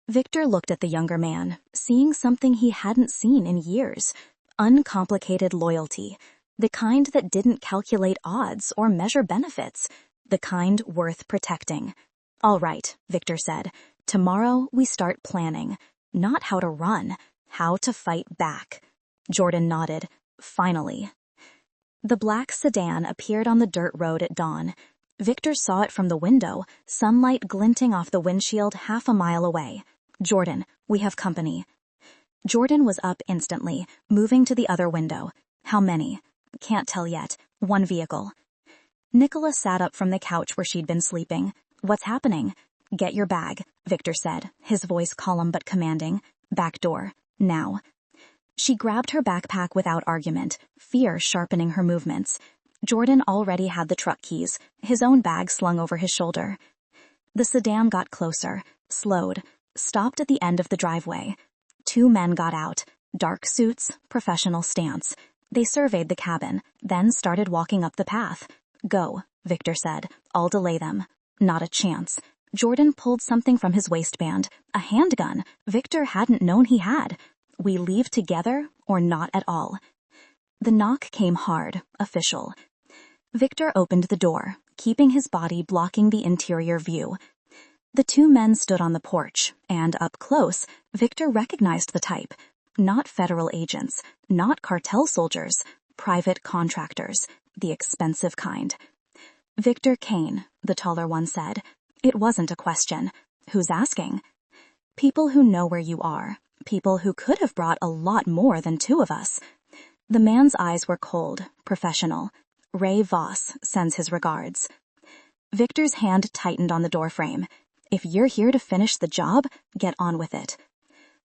Speaker 1: Victor looked at the younger man, seeing something he hadn't seen in years. Uncomplicated loyalty. The kind that didn't calculate odds or measure benefits. The kind worth protecting. "All right," Victor said. "Tomorrow we start planning. Not how to run, how to fight back." Jordan nodded. "Finally." The black sedan appeared on the dirt road at dawn. Victor saw it from the window, sunlight glinting off the windshield half a mile away. "Jordan, we have company." Jordan was up instantly, moving to the other window. "How many?" "Can't tell yet. One vehicle." Nicola sat up from the couch where she'd been sleeping. "What's happening?" "Get your bag," Victor said, his voice calm but commanding. "Back door. Now." She grabbed her backpack without argument, fear sharpening her movements. Jordan already had the truck keys, his own bag slung over his shoulder. The sedan got closer, slowed, stopped at the end of the driveway. Two men got out, dark suits, professional stance. They surveyed the cabin, then started walking up the path. "Go," Victor said. "I'll delay them." Not a chance. Jordan pulled something from his waistband, a handgun Victor hadn't known he had. "We leave together or not at all." The knock came hard, official. Victor opened the door, keeping his body blocking the interior view. The two men stood on the porch, and up close, Victor recognized the type. Not federal agents, not cartel soldiers, private contractors, the expensive kind. "Victor Kane," the taller one said. It wasn't a question. "Who's asking?" "People who know where you are. People who could have brought a lot more than two of us." The man's eyes were cold, professional. "Ray Voss sends his regards." Victor's hand tightened on the doorframe. "If you're here to finish the job, get on with it."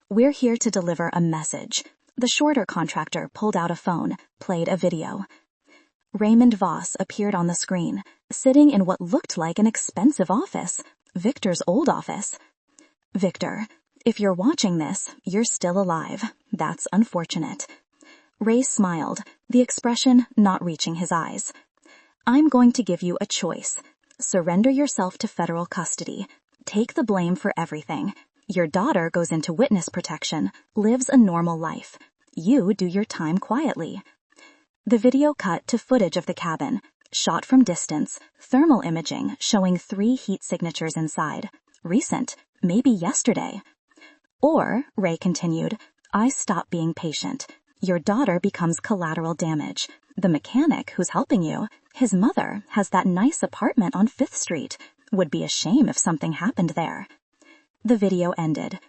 Speaker 1: "We're here to deliver a message." The shorter contractor pulled out a phone, played a video. Raymond Voss appeared on the screen, sitting in what looked like an expensive office, Victor's old office. "Victor, if you're watching this, you're still alive. That's unfortunate." Ray smiled, the expression not reaching his eyes. "I'm going to give you a choice. Surrender yourself to federal custody. Take the blame for everything. Your daughter goes into witness protection, lives a normal life. You do your time quietly." The video cut to footage of the cabin, shot from distance, thermal imaging showing 3 heat signatures inside. Recent, maybe yesterday. "Or," Ray continued, "I stop being patient. Your daughter becomes collateral damage. The mechanic who's helping you, his mother, has that nice apartment on 5th Street. Would be a shame if something happened there." The video ended.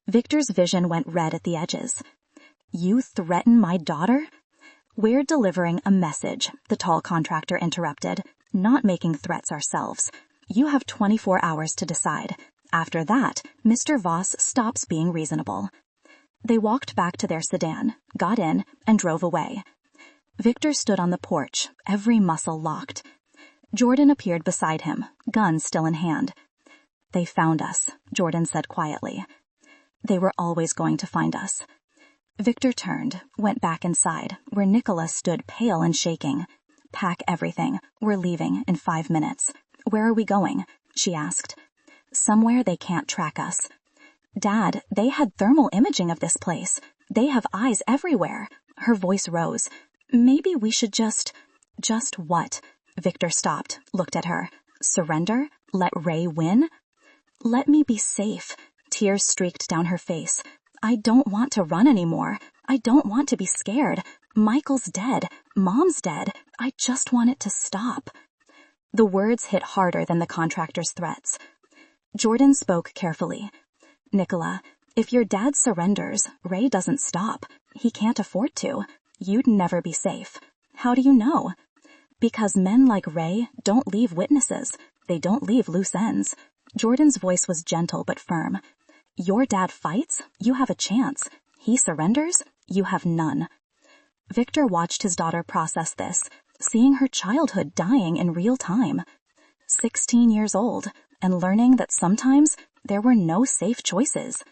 Speaker 1: Victor's vision went red at the edges. "You threaten my daughter?" "We're delivering a message," the tall contractor interrupted, "not making threats ourselves. You have 24 hours to decide. After that, Mr. Voss stops being reasonable." They walked back to their sedan, got in, and drove away. Victor stood on the porch, every muscle locked. Jordan appeared beside him, gun still in hand. "They found us," Jordan said quietly. "They were always going to find us." Victor turned, went back inside, where Nicola stood pale and shaking. "Pack everything. We're leaving in 5 minutes." "Where are we going?" she asked. "Somewhere they can't track us." "Dad, they had thermal imaging of this place. They have eyes everywhere." Her voice rose. "Maybe we should just..." "Just what?" Victor stopped, looked at her. "Surrender? Let Ray win?" "Let me be safe." Tears streaked down her face. "I don't want to run anymore. I don't want to be scared. Michael's dead. Mom's dead. I just want it to stop." The words hit harder than the contractor's threats. Jordan spoke carefully. "Nicola, if your dad surrenders, Ray doesn't stop. He can't afford to. You'd never be safe." "How do you know?" "Because men like Ray don't leave witnesses. They don't leave loose ends." Jordan's voice was gentle but firm. "Your dad fights, you have a chance. He surrenders, you have none." Victor watched his daughter process this, seeing her childhood dying in real time. 16 years old, and learning that sometimes there were no safe choices.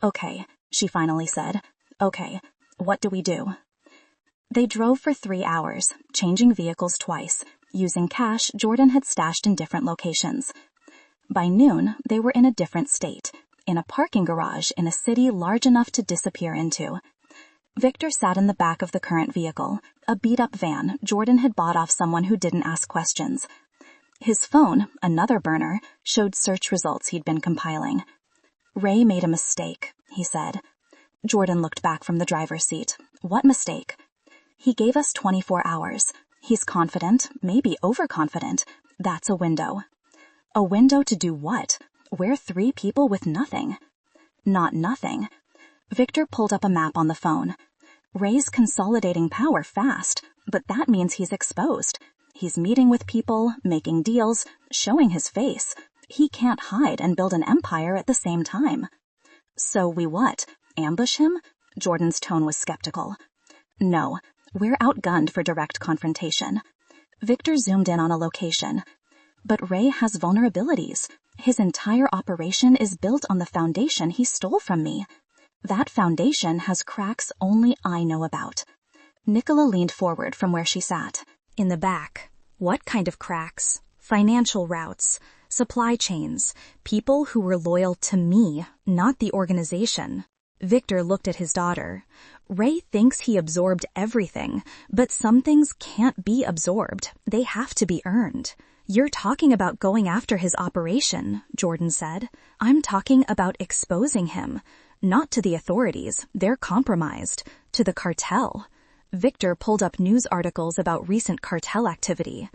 Speaker 1: "Okay," she finally said. "Okay, what do we do?" They drove for 3 hours, changing vehicles twice, using cash Jordan had stashed in different locations. By noon, they were in a different state, in a parking garage in a city large enough to disappear into. Victor sat in the back of the current vehicle, a beat-up van Jordan had bought off someone who didn't ask questions. His phone, another burner, showed search results he'd been compiling. "Ray made a mistake," he said. Jordan looked back from the driver's seat. "What mistake?" He gave us 24 hours. He's confident, maybe overconfident. That's a window. A window to do what? We're 3 people with nothing. Not nothing. Victor pulled up a map on the phone. Ray's consolidating power fast, but that means he's exposed. He's meeting with people, making deals, showing his face. He can't hide and build an empire at the same time. So we what? Ambush him? Jordan's tone was skeptical. No, we're outgunned for direct confrontation. Victor zoomed in on a location. But Ray has vulnerabilities. His entire operation is built on the foundation he stole from me. That foundation has cracks only I know about. Nicola leaned forward from where she sat. In the back. What kind of cracks? Financial routes, supply chains, people who were loyal to me, not the organization. Victor looked at his daughter. Ray thinks he absorbed everything, but some things can't be absorbed. They have to be earned. You're talking about going after his operation, Jordan said. I'm talking about exposing him. Not to the authorities, they're compromised. To the cartel. Victor pulled up news articles about recent cartel activity.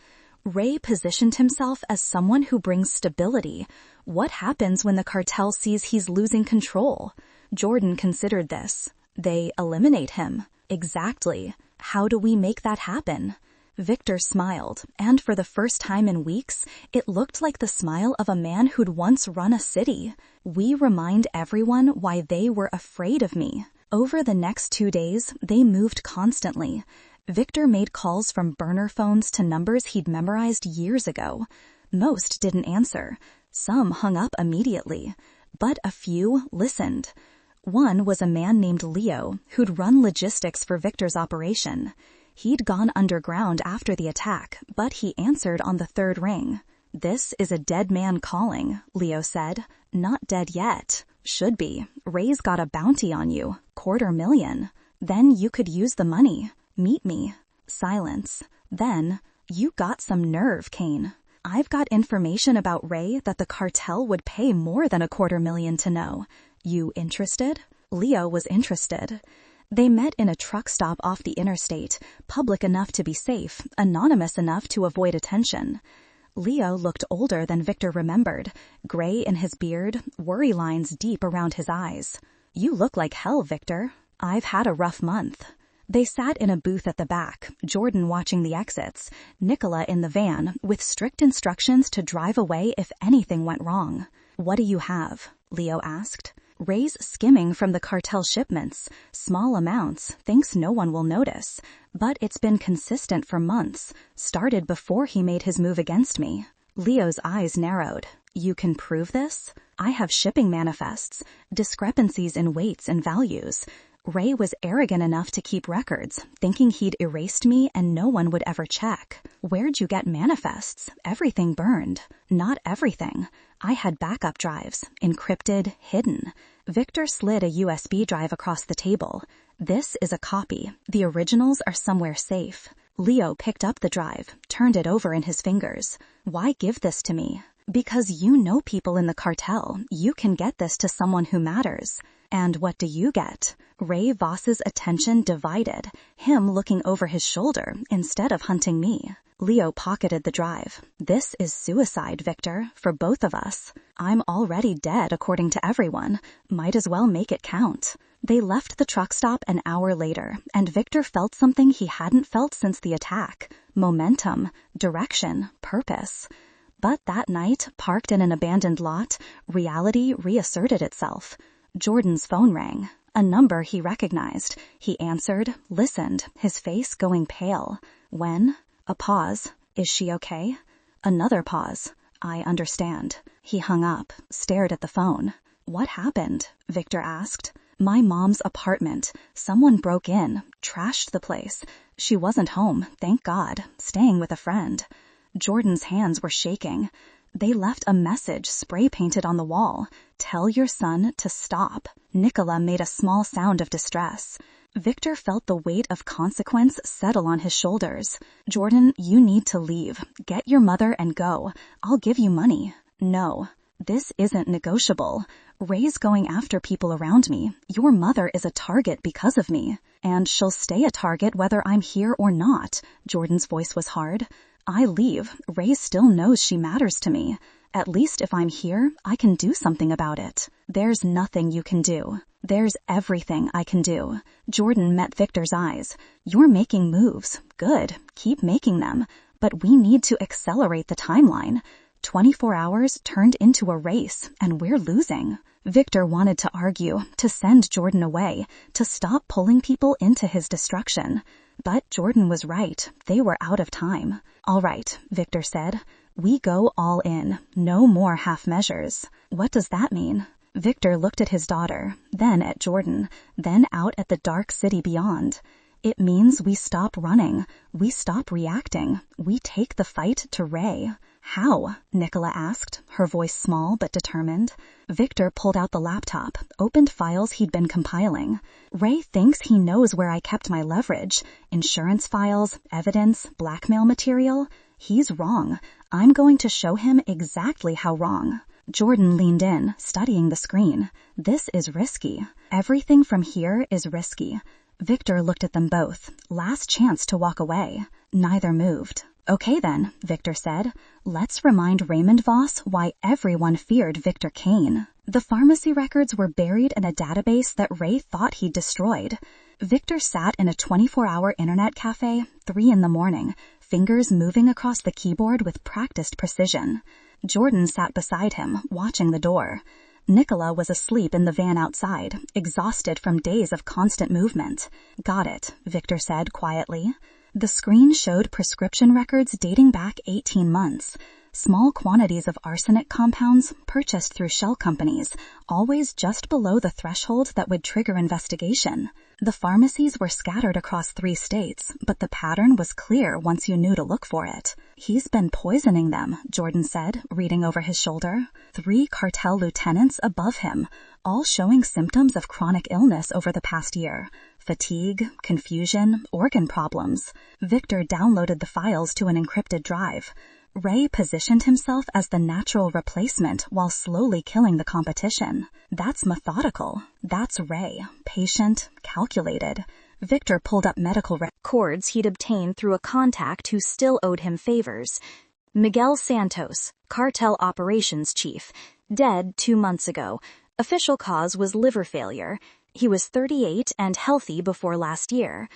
Speaker 1: Ray positioned himself as someone who brings stability. What happens when the cartel sees he's losing control? Jordan considered this. They eliminate him. Exactly. How do we make that happen? Victor smiled, and for the first time in weeks, it looked like the smile of a man who'd once run a city. We remind everyone why they were afraid of me. Over the next 2 days, they moved constantly. Victor made calls from burner phones to numbers he'd memorized years ago. Most didn't answer. Some hung up immediately. But a few listened. One was a man named Leo, who'd run logistics for Victor's operation. He'd gone underground after the attack, but he answered on the 3rd ring. This is a dead man calling, Leo said. Not dead yet. Should be. Ray's got a bounty on you. $250,000. Then you could use the money. Meet me. Silence. Then, you got some nerve, Kane. I've got information about Ray that the cartel would pay more than $250,000 to know. You interested? Leo was interested. They met in a truck stop off the interstate, public enough to be safe, anonymous enough to avoid attention. Leo looked older than Victor remembered, gray in his beard, worry lines deep around his eyes. You look like hell, Victor. I've had a rough month. They sat in a booth at the back, Jordan watching the exits, Nicola in the van, with strict instructions to drive away if anything went wrong. What do you have? Leo asked. Ray's skimming from the cartel shipments, small amounts, thinks no one will notice. But it's been consistent for months, started before he made his move against me. Leo's eyes narrowed. You can prove this? I have shipping manifests, discrepancies in weights and values. Ray was arrogant enough to keep records, thinking he'd erased me and no one would ever check. Where'd you get manifests? Everything burned. Not everything. I had backup drives, encrypted, hidden. Victor slid a USB drive across the table. This is a copy. The originals are somewhere safe. Leo picked up the drive, turned it over in his fingers. Why give this to me? Because you know people in the cartel. You can get this to someone who matters. And what do you get? Ray Voss's attention divided, him looking over his shoulder instead of hunting me. Leo pocketed the drive. This is suicide, Victor, for both of us. I'm already dead according to everyone. Might as well make it count. They left the truck stop an hour later, and Victor felt something he hadn't felt since the attack. Momentum, direction, purpose. But that night, parked in an abandoned lot, reality reasserted itself. Jordan's phone rang. A number he recognized. He answered, listened, his face going pale. When? A pause. Is she okay? Another pause. I understand. He hung up, stared at the phone. What happened? Victor asked. My mom's apartment. Someone broke in, trashed the place. She wasn't home, thank God, staying with a friend. Jordan's hands were shaking. They left a message spray-painted on the wall. Tell your son to stop. Nicola made a small sound of distress. Victor felt the weight of consequence settle on his shoulders. Jordan, you need to leave. Get your mother and go. I'll give you money. No. This isn't negotiable. Ray's going after people around me. Your mother is a target because of me. And she'll stay a target whether I'm here or not. Jordan's voice was hard. I leave. Ray still knows she matters to me. At least if I'm here, I can do something about it. There's nothing you can do. There's everything I can do. Jordan met Victor's eyes. You're making moves. Good. Keep making them. But we need to accelerate the timeline. 24 hours turned into a race, and we're losing. Victor wanted to argue, to send Jordan away, to stop pulling people into his destruction. But Jordan was right. They were out of time. All right, Victor said. We go all in. No more half measures. What does that mean? Victor looked at his daughter, then at Jordan, then out at the dark city beyond. It means we stop running. We stop reacting. We take the fight to Ray. How? Nicola asked, her voice small but determined. Victor pulled out the laptop, opened files he'd been compiling. Ray thinks he knows where I kept my leverage. Insurance files, evidence, blackmail material. He's wrong. I'm going to show him exactly how wrong. Jordan leaned in, studying the screen. This is risky. Everything from here is risky. Victor looked at them both. Last chance to walk away. Neither moved. Okay then, Victor said. Let's remind Raymond Voss why everyone feared Victor Kane. The pharmacy records were buried in a database that Ray thought he'd destroyed. Victor sat in a 24-hour internet cafe, 3 a.m, fingers moving across the keyboard with practiced precision. Jordan sat beside him, watching the door. Nicola was asleep in the van outside, exhausted from days of constant movement. Got it, Victor said quietly. The screen showed prescription records dating back 18 months. Small quantities of arsenic compounds purchased through shell companies, always just below the threshold that would trigger investigation. The pharmacies were scattered across 3 states, but the pattern was clear once you knew to look for it. He's been poisoning them, Jordan said, reading over his shoulder. 3 cartel lieutenants above him, all showing symptoms of chronic illness over the past year. Fatigue, confusion, organ problems. Victor downloaded the files to an encrypted drive. Ray positioned himself as the natural replacement while slowly killing the competition. That's methodical. That's Ray. Patient, calculated. Victor pulled up medical records he'd obtained through a contact who still owed him favors. Miguel Santos, Cartel Operations Chief, dead 2 months ago. Official cause was liver failure. He was 38 and healthy before last year.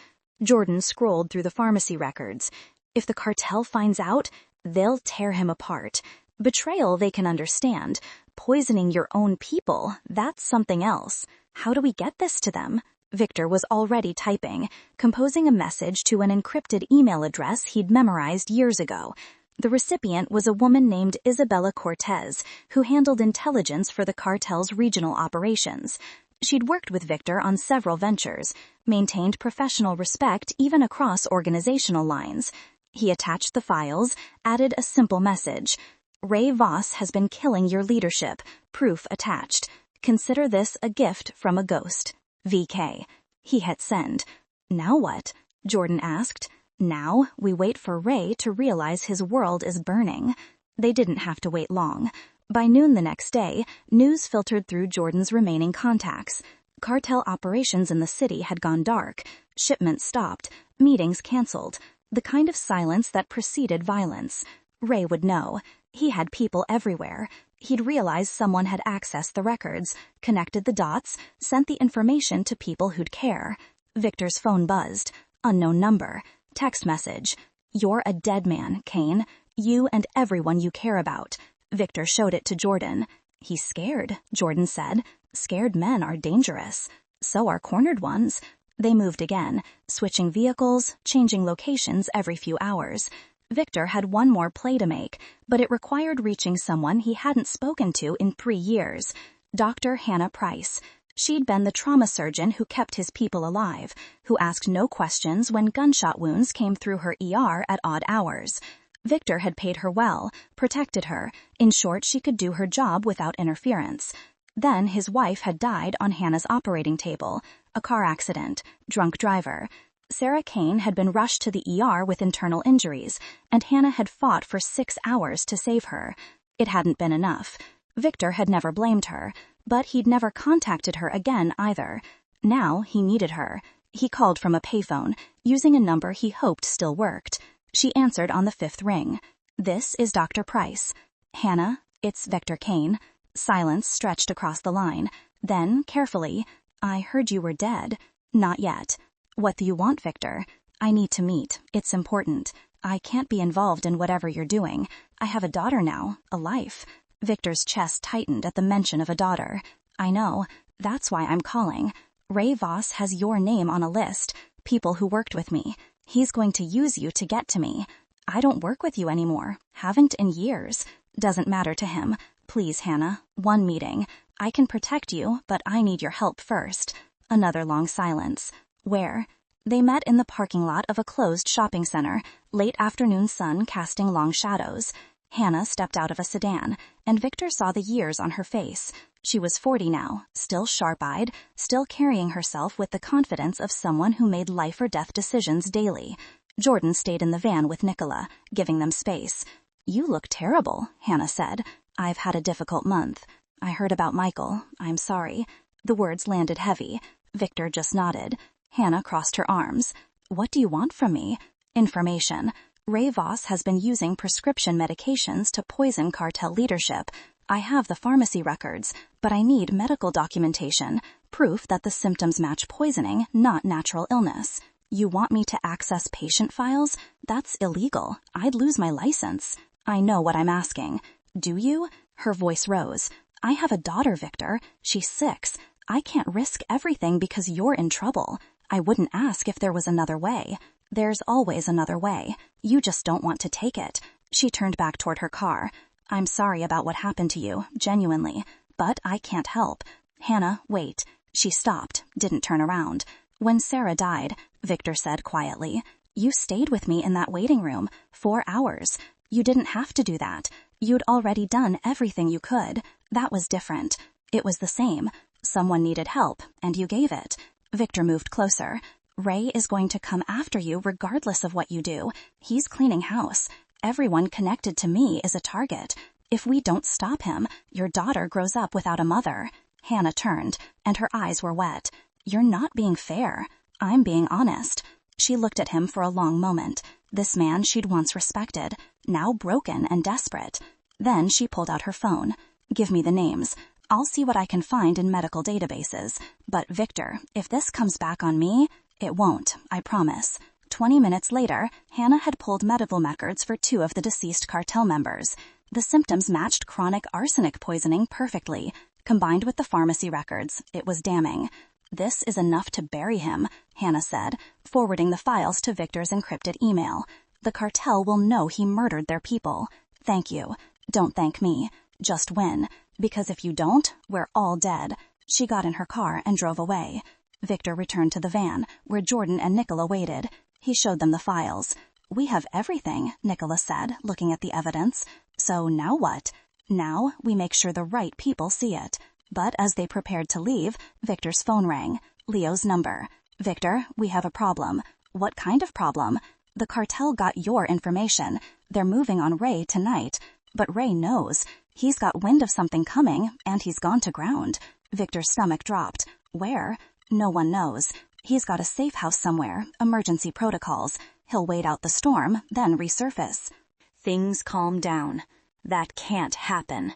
Speaker 1: Jordan scrolled through the pharmacy records. If the cartel finds out, they'll tear him apart. Betrayal they can understand. Poisoning your own people, that's something else. How do we get this to them? Victor was already typing, composing a message to an encrypted email address he'd memorized years ago. The recipient was a woman named Isabella Cortez, who handled intelligence for the cartel's regional operations. She'd worked with Victor on several ventures, maintained professional respect even across organizational lines. He attached the files, added a simple message. Ray Voss has been killing your leadership. Proof attached. Consider this a gift from a ghost. VK. He hit send. Now what? Jordan asked. Now we wait for Ray to realize his world is burning. They didn't have to wait long. By noon the next day, news filtered through Jordan's remaining contacts. Cartel operations in the city had gone dark. Shipments stopped. Meetings canceled. The kind of silence that preceded violence. Ray would know. He had people everywhere. He'd realized someone had accessed the records, connected the dots, sent the information to people who'd care. Victor's phone buzzed. Unknown number. Text message. You're a dead man, Kane. You and everyone you care about. Victor showed it to Jordan. He's scared, Jordan said. Scared men are dangerous. So are cornered ones. They moved again, switching vehicles, changing locations every few hours. Victor had one more play to make, but it required reaching someone he hadn't spoken to in 3 years. Dr. Hannah Price. She'd been the trauma surgeon who kept his people alive, who asked no questions when gunshot wounds came through her ER at odd hours. Victor had paid her well, protected her. In short, she could do her job without interference. Then his wife had died on Hannah's operating table. A car accident. Drunk driver. Sarah Kane had been rushed to the ER with internal injuries, and Hannah had fought for 6 hours to save her. It hadn't been enough. Victor had never blamed her, but he'd never contacted her again either. Now he needed her. He called from a payphone, using a number he hoped still worked. She answered on the 5th ring. "This is Dr. Price." "Hannah, it's Victor Kane." Silence stretched across the line. Then, carefully, "I heard you were dead." "Not yet." "What do you want, Victor?" "I need to meet. It's important. I can't be involved in whatever you're doing. I have a daughter now, a life." Victor's chest tightened at the mention of a daughter. "I know. That's why I'm calling. Ray Voss has your name on a list, people who worked with me. He's going to use you to get to me. I don't work with you anymore. Haven't in years. Doesn't matter to him. Please, Hannah, one meeting. I can protect you, but I need your help first." Another long silence. "Where?" They met in the parking lot of a closed shopping center, late afternoon sun casting long shadows. Hannah stepped out of a sedan, and Victor saw the years on her face. She was 40 now, still sharp-eyed, still carrying herself with the confidence of someone who made life-or-death decisions daily. Jordan stayed in the van with Nicola, giving them space. "You look terrible," Hannah said. "I've had a difficult month. I heard about Michael. I'm sorry." The words landed heavy. Victor just nodded. Hannah crossed her arms. "What do you want from me?" "Information. Ray Voss has been using prescription medications to poison cartel leadership. I have the pharmacy records, but I need medical documentation, proof that the symptoms match poisoning, not natural illness." "You want me to access patient files? That's illegal. I'd lose my license." "I know what I'm asking." "Do you?" Her voice rose. "I have a daughter, Victor. She's 6. I can't risk everything because you're in trouble. I wouldn't ask if there was another way. There's always another way. You just don't want to take it." She turned back toward her car. "I'm sorry about what happened to you, genuinely, but I can't help." "Hannah, wait." She stopped, didn't turn around. "When Sarah died," Victor said quietly, "you stayed with me in that waiting room, 4 hours. You didn't have to do that. You'd already done everything you could. That was different. It was the same. Someone needed help, and you gave it." Victor moved closer. "Ray is going to come after you regardless of what you do. He's cleaning house. Everyone connected to me is a target. If we don't stop him, your daughter grows up without a mother." Hannah turned, and her eyes were wet. "You're not being fair." "I'm being honest." She looked at him for a long moment. This man she'd once respected, now broken and desperate. Then she pulled out her phone. "Give me the names. I'll see what I can find in medical databases. But Victor, if this comes back on me, it won't, I promise." 20 minutes later, Hannah had pulled medical records for 2 of the deceased cartel members. The symptoms matched chronic arsenic poisoning perfectly. Combined with the pharmacy records, it was damning. "This is enough to bury him," Hannah said, forwarding the files to Victor's encrypted email. "The cartel will know he murdered their people. Thank you. Don't thank me. Just win. Because if you don't, we're all dead." She got in her car and drove away. Victor returned to the van, where Jordan and Nicola waited. He showed them the files. "We have everything," Nicola said, looking at the evidence. "So now what?" "Now we make sure the right people see it." But as they prepared to leave, Victor's phone rang. Leo's number. "Victor, we have a problem." "What kind of problem?" "The cartel got your information. They're moving on Ray tonight. But Ray knows. He's got wind of something coming, and he's gone to ground." Victor's stomach dropped. "Where?" "No one knows. He's got a safe house somewhere, emergency protocols. He'll wait out the storm, then resurface." Things calmed down. "That can't happen."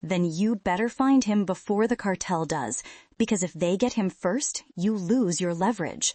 Speaker 1: "Then you'd better find him before the cartel does, because if they get him first, you lose your leverage."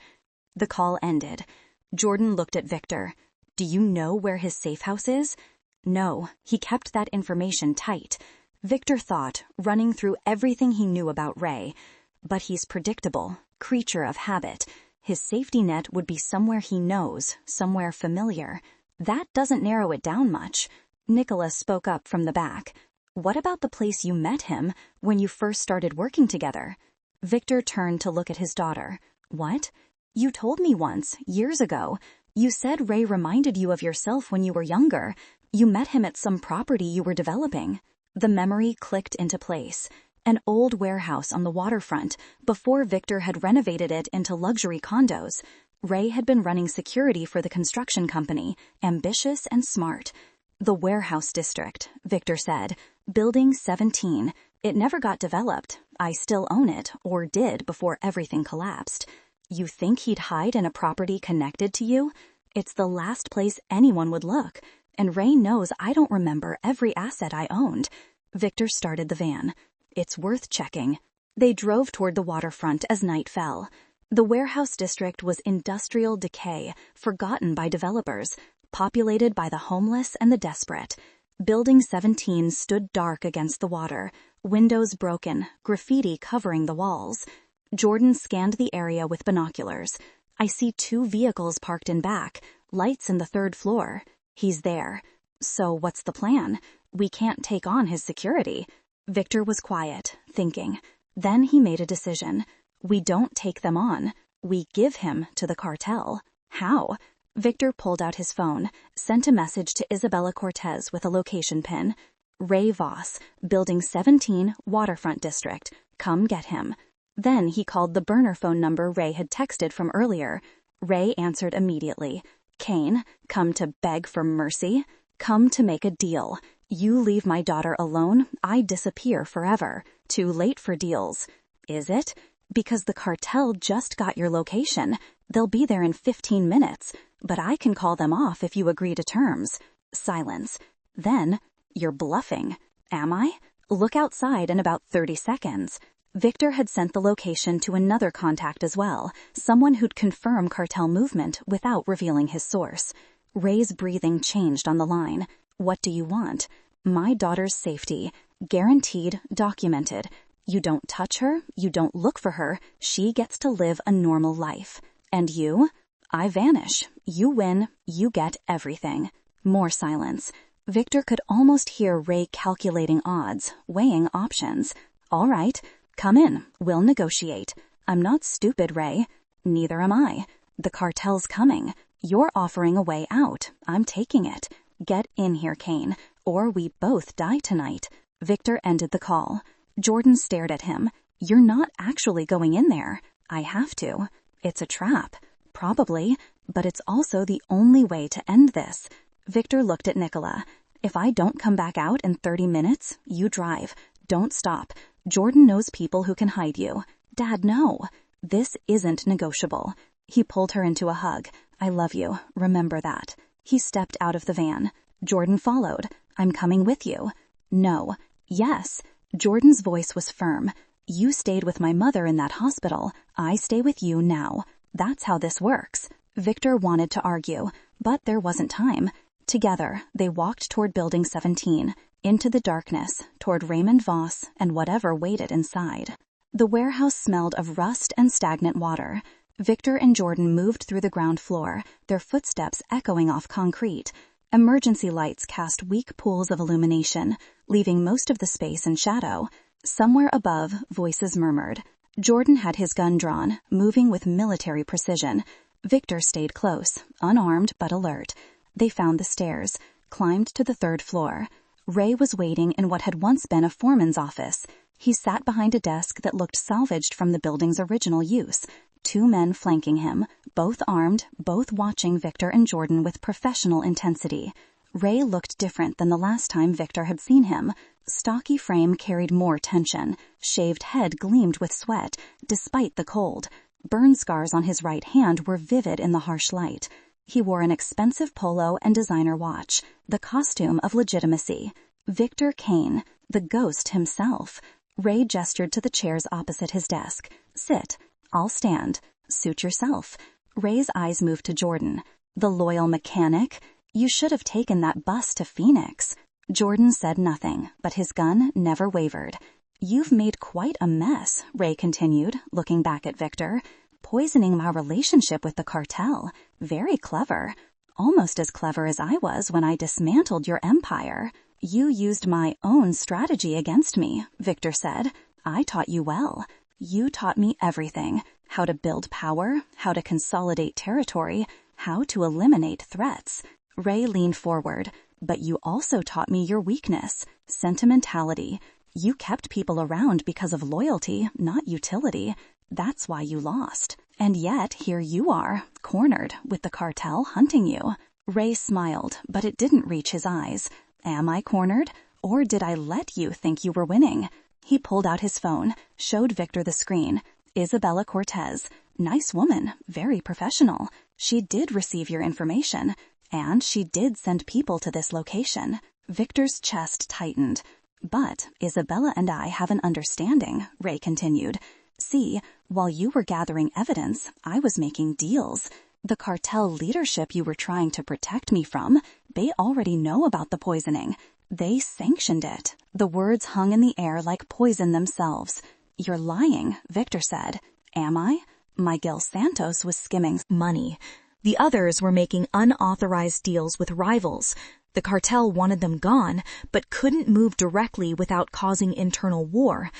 Speaker 1: The call ended. Jordan looked at Victor. "Do you know where his safe house is?" "No, he kept that information tight." Victor thought, running through everything he knew about Ray. "But he's predictable, creature of habit. His safety net would be somewhere he knows, somewhere familiar. That doesn't narrow it down much." Nicola spoke up from the back. "What about the place you met him when you first started working together?" Victor turned to look at his daughter. "What? You told me once, years ago. You said Ray reminded you of yourself when you were younger. You met him at some property you were developing." The memory clicked into place. An old warehouse on the waterfront before Victor had renovated it into luxury condos. Ray had been running security for the construction company, ambitious and smart. "The warehouse district," Victor said. "Building 17. It never got developed. I still own it, or did before everything collapsed." You think he'd hide in a property connected to you? It's the last place anyone would look, and Ray knows I don't remember every asset I owned. Victor started the van. It's worth checking. They drove toward the waterfront as night fell. The warehouse district was industrial decay, forgotten by developers, populated by the homeless and the desperate. Building 17 stood dark against the water, windows broken, graffiti covering the walls. Jordan scanned the area with binoculars. I see 2 vehicles parked in back, lights in the 3rd floor. He's there. So what's the plan? We can't take on his security. Victor was quiet, thinking. Then he made a decision. We don't take them on. We give him to the cartel. How? Victor pulled out his phone, sent a message to Isabella Cortez with a location pin. Ray Voss, Building 17, Waterfront District. Come get him. Then he called the burner phone number Ray had texted from earlier. Ray answered immediately. Kane, come to beg for mercy? Come to make a deal. You leave my daughter alone, I disappear forever. Too late for deals. Is it? Because the cartel just got your location. They'll be there in 15 minutes, but I can call them off if you agree to terms. Silence. Then, you're bluffing. Am I? Look outside in about 30 seconds. Victor had sent the location to another contact as well, someone who'd confirm cartel movement without revealing his source. Ray's breathing changed on the line. What do you want? My daughter's safety. Guaranteed, documented. You don't touch her, you don't look for her, she gets to live a normal life. And you? I vanish. You win, you get everything. More silence. Victor could almost hear Ray calculating odds, weighing options. All right, come in, we'll negotiate. I'm not stupid, Ray. Neither am I. The cartel's coming. You're offering a way out. I'm taking it. Get in here, Kane, or we both die tonight. Victor ended the call. Jordan stared at him. You're not actually going in there. I have to. It's a trap. Probably, but it's also the only way to end this. Victor looked at Nicola. If I don't come back out in 30 minutes, you drive. Don't stop. Jordan knows people who can hide you. Dad, no. This isn't negotiable. He pulled her into a hug. I love you. Remember that. He stepped out of the van. Jordan followed. I'm coming with you. No. Yes. Jordan's voice was firm. You stayed with my mother in that hospital. I stay with you now. That's how this works. Victor wanted to argue, but there wasn't time. Together, they walked toward Building 17, into the darkness, toward Raymond Voss and whatever waited inside. The warehouse smelled of rust and stagnant water. Victor and Jordan moved through the ground floor, their footsteps echoing off concrete. Emergency lights cast weak pools of illumination, leaving most of the space in shadow. Somewhere above, voices murmured. Jordan had his gun drawn, moving with military precision. Victor stayed close, unarmed but alert. They found the stairs, climbed to the 3rd floor. Ray was waiting in what had once been a foreman's office. He sat behind a desk that looked salvaged from the building's original use. 2 men flanking him, both armed, both watching Victor and Jordan with professional intensity. Ray looked different than the last time Victor had seen him. Stocky frame carried more tension. Shaved head gleamed with sweat, despite the cold. Burn scars on his right hand were vivid in the harsh light. He wore an expensive polo and designer watch, the costume of legitimacy. Victor Kane, the ghost himself. Ray gestured to the chairs opposite his desk. Sit. I'll stand. Suit yourself. Ray's eyes moved to Jordan. The loyal mechanic? You should have taken that bus to Phoenix. Jordan said nothing, but his gun never wavered. You've made quite a mess, Ray continued, looking back at Victor. Poisoning my relationship with the cartel. Very clever. Almost as clever as I was when I dismantled your empire. You used my own strategy against me, Victor said. I taught you well. You taught me everything. How to build power, how to consolidate territory, how to eliminate threats. Ray leaned forward. But you also taught me your weakness, sentimentality. You kept people around because of loyalty, not utility. That's why you lost. And yet, here you are, cornered, with the cartel hunting you. Ray smiled, but it didn't reach his eyes. Am I cornered? Or did I let you think you were winning? He pulled out his phone, showed Victor the screen. Isabella Cortez. Nice woman, very professional. She did receive your information, and she did send people to this location. Victor's chest tightened. But Isabella and I have an understanding, Ray continued. See, while you were gathering evidence, I was making deals. The cartel leadership you were trying to protect me from, they already know about the poisoning. They sanctioned it. The words hung in the air like poison themselves. You're lying, Victor said. Am I? Miguel Santos was skimming money. The others were making unauthorized deals with rivals. The cartel wanted them gone, but couldn't move directly without causing internal war.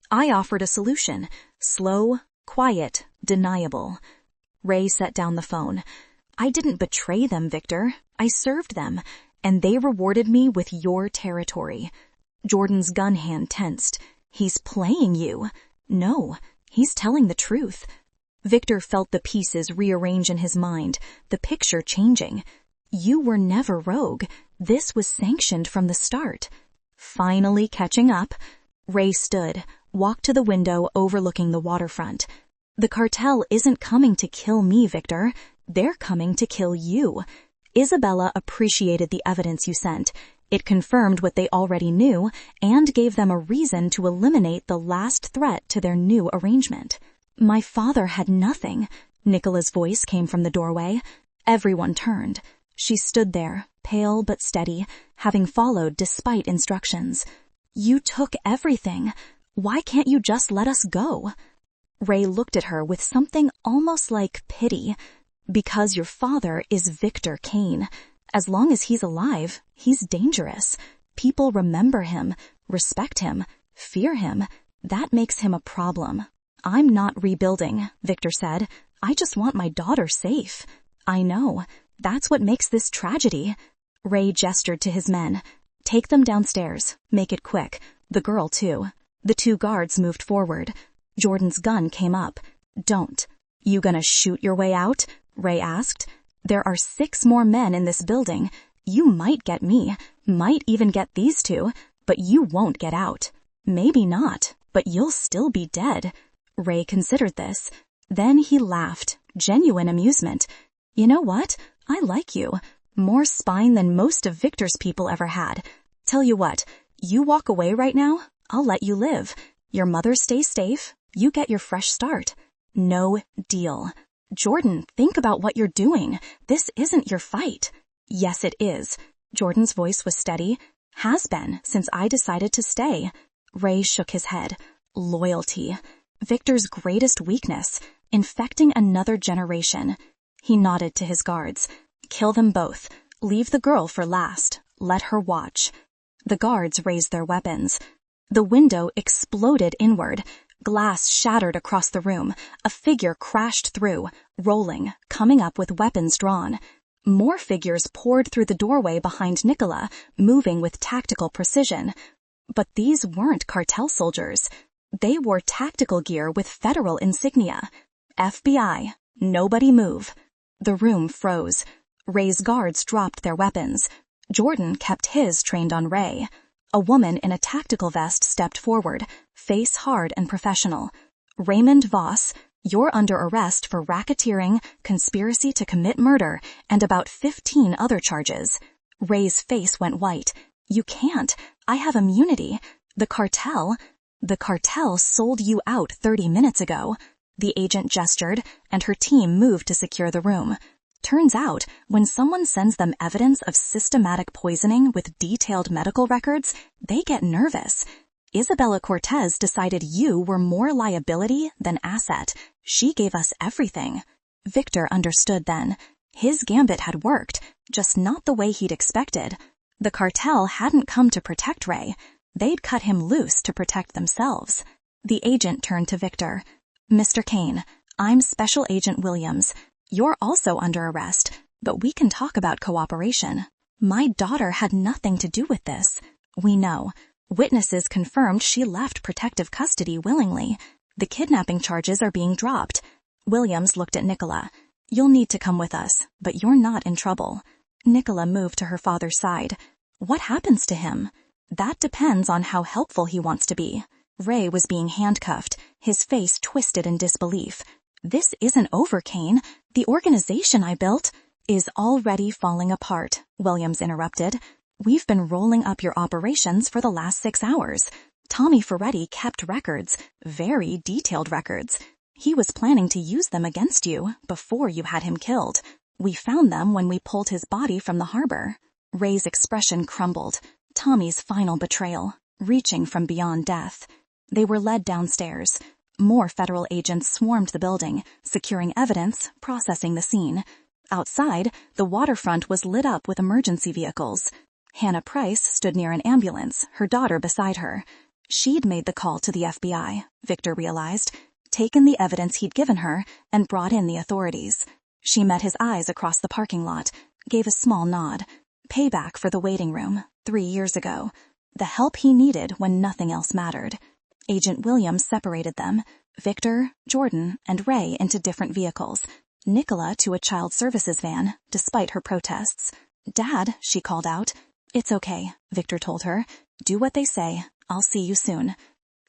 Speaker 1: I offered a solution. Slow, quiet, deniable. Ray set down the phone. I didn't betray them, Victor. I served them, and they rewarded me with your territory. Jordan's gun hand tensed. He's playing you. No, he's telling the truth. Victor felt the pieces rearrange in his mind, the picture changing. You were never rogue. This was sanctioned from the start. Finally catching up, Ray stood, walked to the window overlooking the waterfront. The cartel isn't coming to kill me, Victor. They're coming to kill you. Isabella appreciated the evidence you sent. It confirmed what they already knew and gave them a reason to eliminate the last threat to their new arrangement. My father had nothing. Nicola's voice came from the doorway. Everyone turned. She stood there, pale but steady, having followed despite instructions. You took everything. Why can't you just let us go? Ray looked at her with something almost like pity. Because your father is Victor Kane. As long as he's alive, he's dangerous. People remember him, respect him, fear him. That makes him a problem. I'm not rebuilding, Victor said. I just want my daughter safe. I know. That's what makes this tragedy. Ray gestured to his men. Take them downstairs. Make it quick. The girl, too. The two guards moved forward. Jordan's gun came up. Don't. You gonna shoot your way out? Ray asked. There are 6 more men in this building. You might get me, might even get these two, but you won't get out. Maybe not, but you'll still be dead. Ray considered this. Then he laughed, genuine amusement. You know what? I like you. More spine than most of Victor's people ever had. Tell you what, you walk away right now, I'll let you live. Your mother stays safe, you get your fresh start. No deal. Jordan, think about what you're doing. This isn't your fight. Yes, it is. Jordan's voice was steady. Has been since I decided to stay. Ray shook his head. Loyalty. Victor's greatest weakness. Infecting another generation. He nodded to his guards. Kill them both. Leave the girl for last. Let her watch. The guards raised their weapons. The window exploded inward. Glass shattered across the room. A figure crashed through, rolling, coming up with weapons drawn. More figures poured through the doorway behind Nicola, moving with tactical precision. But these weren't cartel soldiers. They wore tactical gear with federal insignia. FBI, nobody move. The room froze. Ray's guards dropped their weapons. Jordan kept his trained on Ray. A woman in a tactical vest stepped forward, face hard and professional. Raymond Voss, you're under arrest for racketeering, conspiracy to commit murder, and about 15 other charges. Ray's face went white. You can't. I have immunity. The cartel sold you out 30 minutes ago. The agent gestured, and her team moved to secure the room. Turns out, when someone sends them evidence of systematic poisoning with detailed medical records, they get nervous. Isabella Cortez decided you were more liability than asset. She gave us everything. Victor understood then. His gambit had worked, just not the way he'd expected. The cartel hadn't come to protect Ray. They'd cut him loose to protect themselves. The agent turned to Victor. Mr. Kane, I'm Special Agent Williams. You're also under arrest, but we can talk about cooperation. My daughter had nothing to do with this. We know. Witnesses confirmed she left protective custody willingly. The kidnapping charges are being dropped. Williams looked at Nicola. You'll need to come with us, but you're not in trouble. Nicola moved to her father's side. What happens to him? That depends on how helpful he wants to be. Ray was being handcuffed, his face twisted in disbelief. "This isn't over, Kane. The organization I built is already falling apart," Williams interrupted. "We've been rolling up your operations for the last 6 hours. Tommy Ferretti kept records, very detailed records. He was planning to use them against you before you had him killed. We found them when we pulled his body from the harbor." Ray's expression crumbled. Tommy's final betrayal, reaching from beyond death. They were led downstairs. More federal agents swarmed the building, securing evidence, processing the scene. Outside, the waterfront was lit up with emergency vehicles. Hannah Price stood near an ambulance, her daughter beside her. She'd made the call to the FBI, Victor realized, taken the evidence he'd given her, and brought in the authorities. She met his eyes across the parking lot, gave a small nod. Payback for the waiting room, 3 years ago. The help he needed when nothing else mattered. Agent Williams separated them, Victor, Jordan, and Ray into different vehicles. Nicola to a child services van, despite her protests. "Dad," she called out. "It's okay," Victor told her. "Do what they say. I'll see you soon."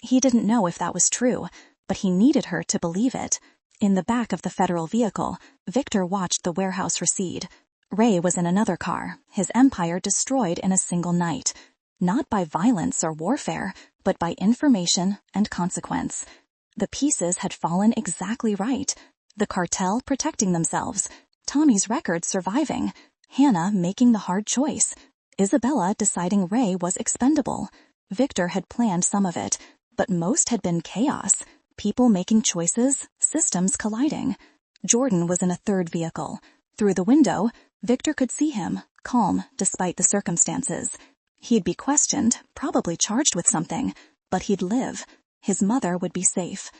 Speaker 1: He didn't know if that was true, but he needed her to believe it. In the back of the federal vehicle, Victor watched the warehouse recede. Ray was in another car, his empire destroyed in a single night. Not by violence or warfare, but by information and consequence. The pieces had fallen exactly right. The cartel protecting themselves, Tommy's record surviving, Hannah making the hard choice, Isabella deciding Ray was expendable. Victor had planned some of it, but most had been chaos. People making choices, systems colliding. Jordan was in a third vehicle. Through the window, Victor could see him, calm despite the circumstances. He'd be questioned, probably charged with something, but he'd live. His mother would be safe.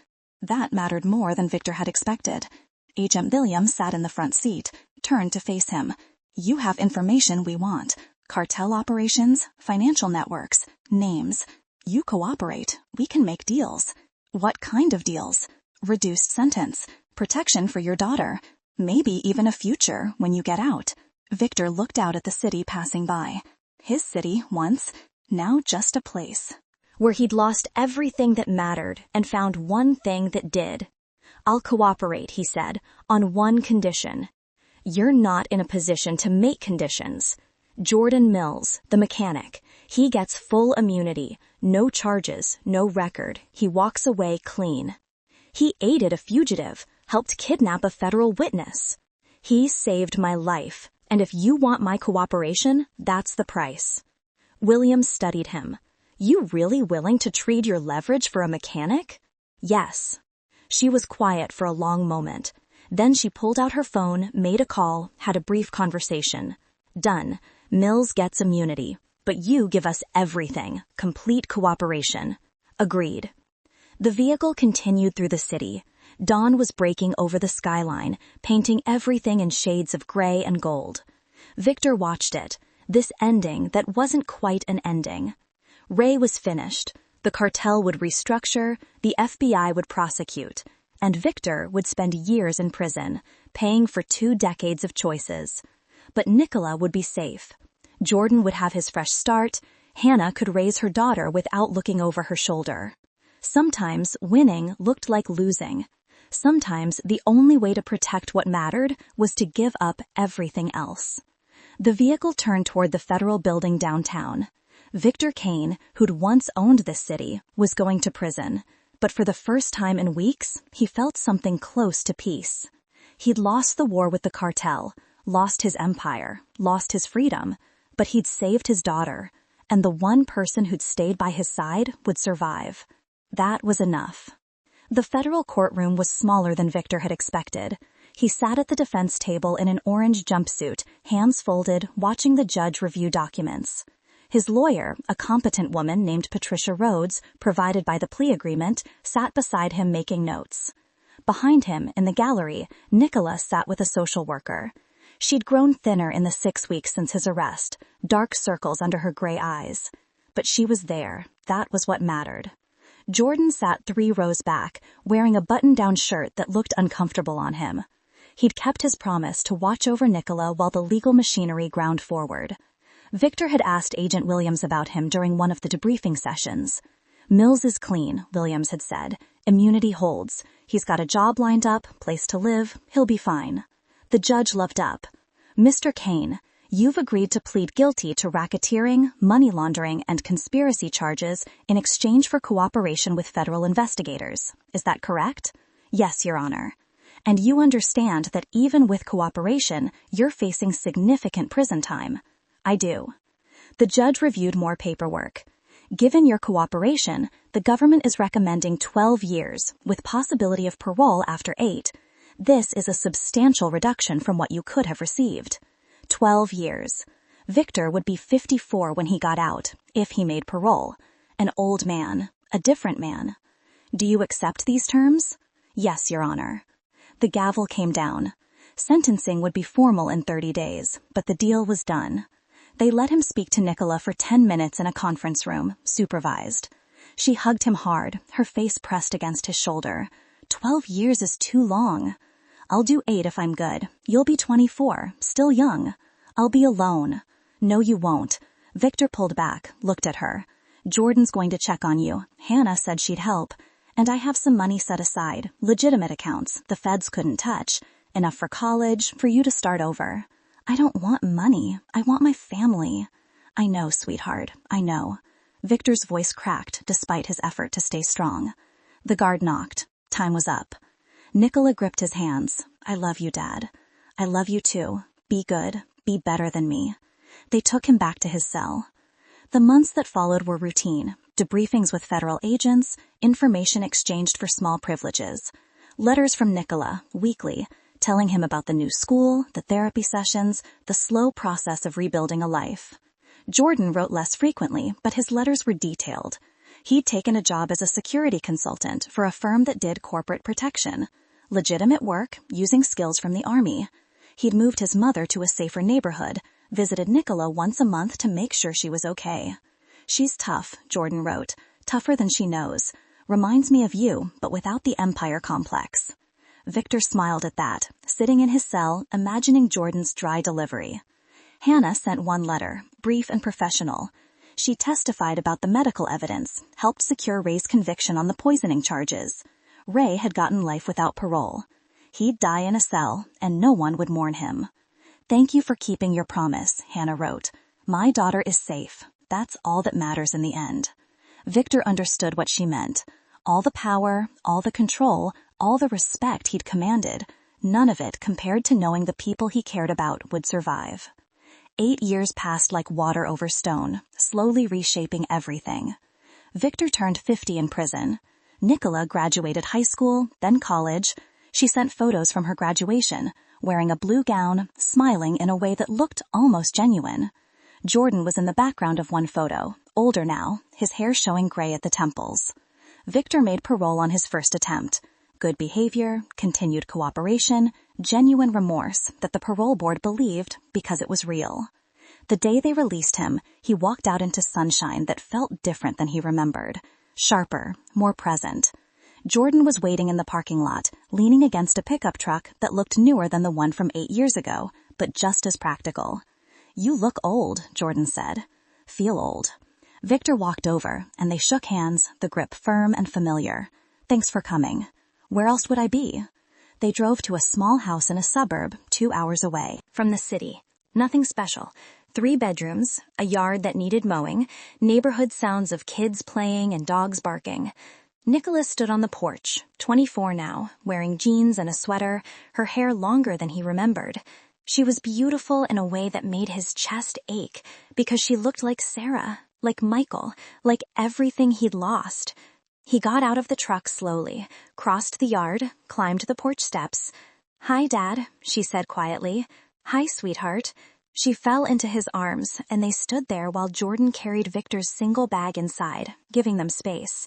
Speaker 1: That mattered more than Victor had expected. Agent Williams sat in the front seat, turned to face him. "You have information we want. Cartel operations, financial networks, names. You cooperate, we can make deals." "What kind of deals?" "Reduced sentence, protection for your daughter, maybe even a future when you get out." Victor looked out at the city passing by. His city once, now just a place
Speaker 2: where he'd lost everything that mattered and found one thing that did. "I'll cooperate," he said, "on one condition. You're not in a position to make conditions. Jordan Mills, the mechanic, he gets full immunity, no charges, no record. He walks away clean. He aided a fugitive, helped kidnap a federal witness. He saved my life, and if you want my cooperation, that's the price." Williams studied him. "You really willing to trade your leverage for a mechanic?" "Yes." She was quiet for a long moment. Then she pulled out her phone, made a call, had a brief conversation. "Done. Mills gets immunity, but you give us everything, complete cooperation." "Agreed." The vehicle continued through the city. Dawn was breaking over the skyline, painting everything in shades of gray and gold. Victor watched it, this ending that wasn't quite an ending. Ray was finished. The cartel would restructure, the FBI would prosecute, and Victor would spend years in prison, paying for 2 decades of choices. But Nicola would be safe. Jordan would have his fresh start. Hannah could raise her daughter without looking over her shoulder. Sometimes winning looked like losing. Sometimes the only way to protect what mattered was to give up everything else. The vehicle turned toward the federal building downtown. Victor Kane, who'd once owned this city, was going to prison. But for the first time in weeks, he felt something close to peace. He'd lost the war with the cartel, lost his empire, lost his freedom, but he'd saved his daughter, and the one person who'd stayed by his side would survive. That was enough. The federal courtroom was smaller than Victor had expected. He sat at the defense table in an orange jumpsuit, hands folded, watching the judge review documents. His lawyer, a competent woman named Patricia Rhodes, provided by the plea agreement, sat beside him making notes. Behind him, in the gallery, Nicola sat with a social worker. She'd grown thinner in the 6 weeks since his arrest, dark circles under her gray eyes. But she was there. That was what mattered. Jordan sat 3 rows back, wearing a button-down shirt that looked uncomfortable on him. He'd kept his promise to watch over Nicola while the legal machinery ground forward. Victor had asked Agent Williams about him during one of the debriefing sessions. "Mills is clean," Williams had said.
Speaker 1: Immunity holds. He's got a job lined up, place to live, he'll be fine. The judge loved up. Mr. Kane, you've agreed to plead guilty to racketeering, money laundering, and conspiracy charges in exchange for cooperation with federal investigators. Is that correct? Yes, Your Honor. And you understand that even with cooperation, you're facing significant prison time. I do. The judge reviewed more paperwork. Given your cooperation, the government is recommending 12 years, with possibility of parole after 8. This is a substantial reduction from what you could have received. 12 years. Victor would be 54 when he got out, if he made parole. An old man, a different man. Do you accept these terms? Yes, Your Honor. The gavel came down. Sentencing would be formal in 30 days, but the deal was done. They let him speak to Nicola for 10 minutes in a conference room, supervised. She hugged him hard, her face pressed against his shoulder. 12 years is too long. I'll do 8 if I'm good. You'll be 24, still young. I'll be alone. No, you won't. Victor pulled back, looked at her. Jordan's going to check on you. Hannah said she'd help. And I have some money set aside, legitimate accounts the feds couldn't touch. Enough for college, for you to start over. I don't want money. I want my family. I know, sweetheart. I know. Victor's voice cracked despite his effort to stay strong. The guard knocked. Time was up. Nicola gripped his hands. I love you, Dad. I love you too. Be good. Be better than me. They took him back to his cell. The months that followed were routine. Debriefings with federal agents, information exchanged for small privileges. Letters from Nicola, weekly, telling him about the new school, the therapy sessions, the slow process of rebuilding a life. Jordan wrote less frequently, but his letters were detailed. He'd taken a job as a security consultant for a firm that did corporate protection. Legitimate work, using skills from the Army. He'd moved his mother to a safer neighborhood, visited Nicola once a month to make sure she was okay. She's tough, Jordan wrote, tougher than she knows. Reminds me of you, but without the empire complex. Victor smiled at that, sitting in his cell, imagining Jordan's dry delivery. Hannah sent one letter, brief and professional. She testified about the medical evidence, helped secure Ray's conviction on the poisoning charges. Ray had gotten life without parole. He'd die in a cell, and no one would mourn him. Thank you for keeping your promise, Hannah wrote. My daughter is safe. That's all that matters in the end. Victor understood what she meant. All the power, all the control, all the respect he'd commanded, none of it compared to knowing the people he cared about would survive. 8 years passed like water over stone, slowly reshaping everything. Victor turned 50 in prison. Nicola graduated high school, then college. She sent photos from her graduation, wearing a blue gown, smiling in a way that looked almost genuine. Jordan was in the background of one photo, older now, his hair showing gray at the temples. Victor made parole on his first attempt. Good behavior, continued cooperation, genuine remorse that the parole board believed because it was real. The day they released him, he walked out into sunshine that felt different than he remembered. Sharper, more present. Jordan was waiting in the parking lot, leaning against a pickup truck that looked newer than the one from 8 years ago, but just as practical. You look old, Jordan said. Feel old. Victor walked over, and they shook hands, the grip firm and familiar. Thanks for coming. Where else would I be? They drove to a small house in a suburb 2 hours away from the city. Nothing special. 3 bedrooms, a yard that needed mowing, neighborhood sounds of kids playing and dogs barking. Nicola stood on the porch, 24 now, wearing jeans and a sweater, her hair longer than he remembered. She was beautiful in a way that made his chest ache because she looked like Sarah, like Michael, like everything he'd lost. He got out of the truck slowly, crossed the yard, climbed the porch steps. Hi, Dad, she said quietly. Hi, sweetheart. She fell into his arms, and they stood there while Jordan carried Victor's single bag inside, giving them space.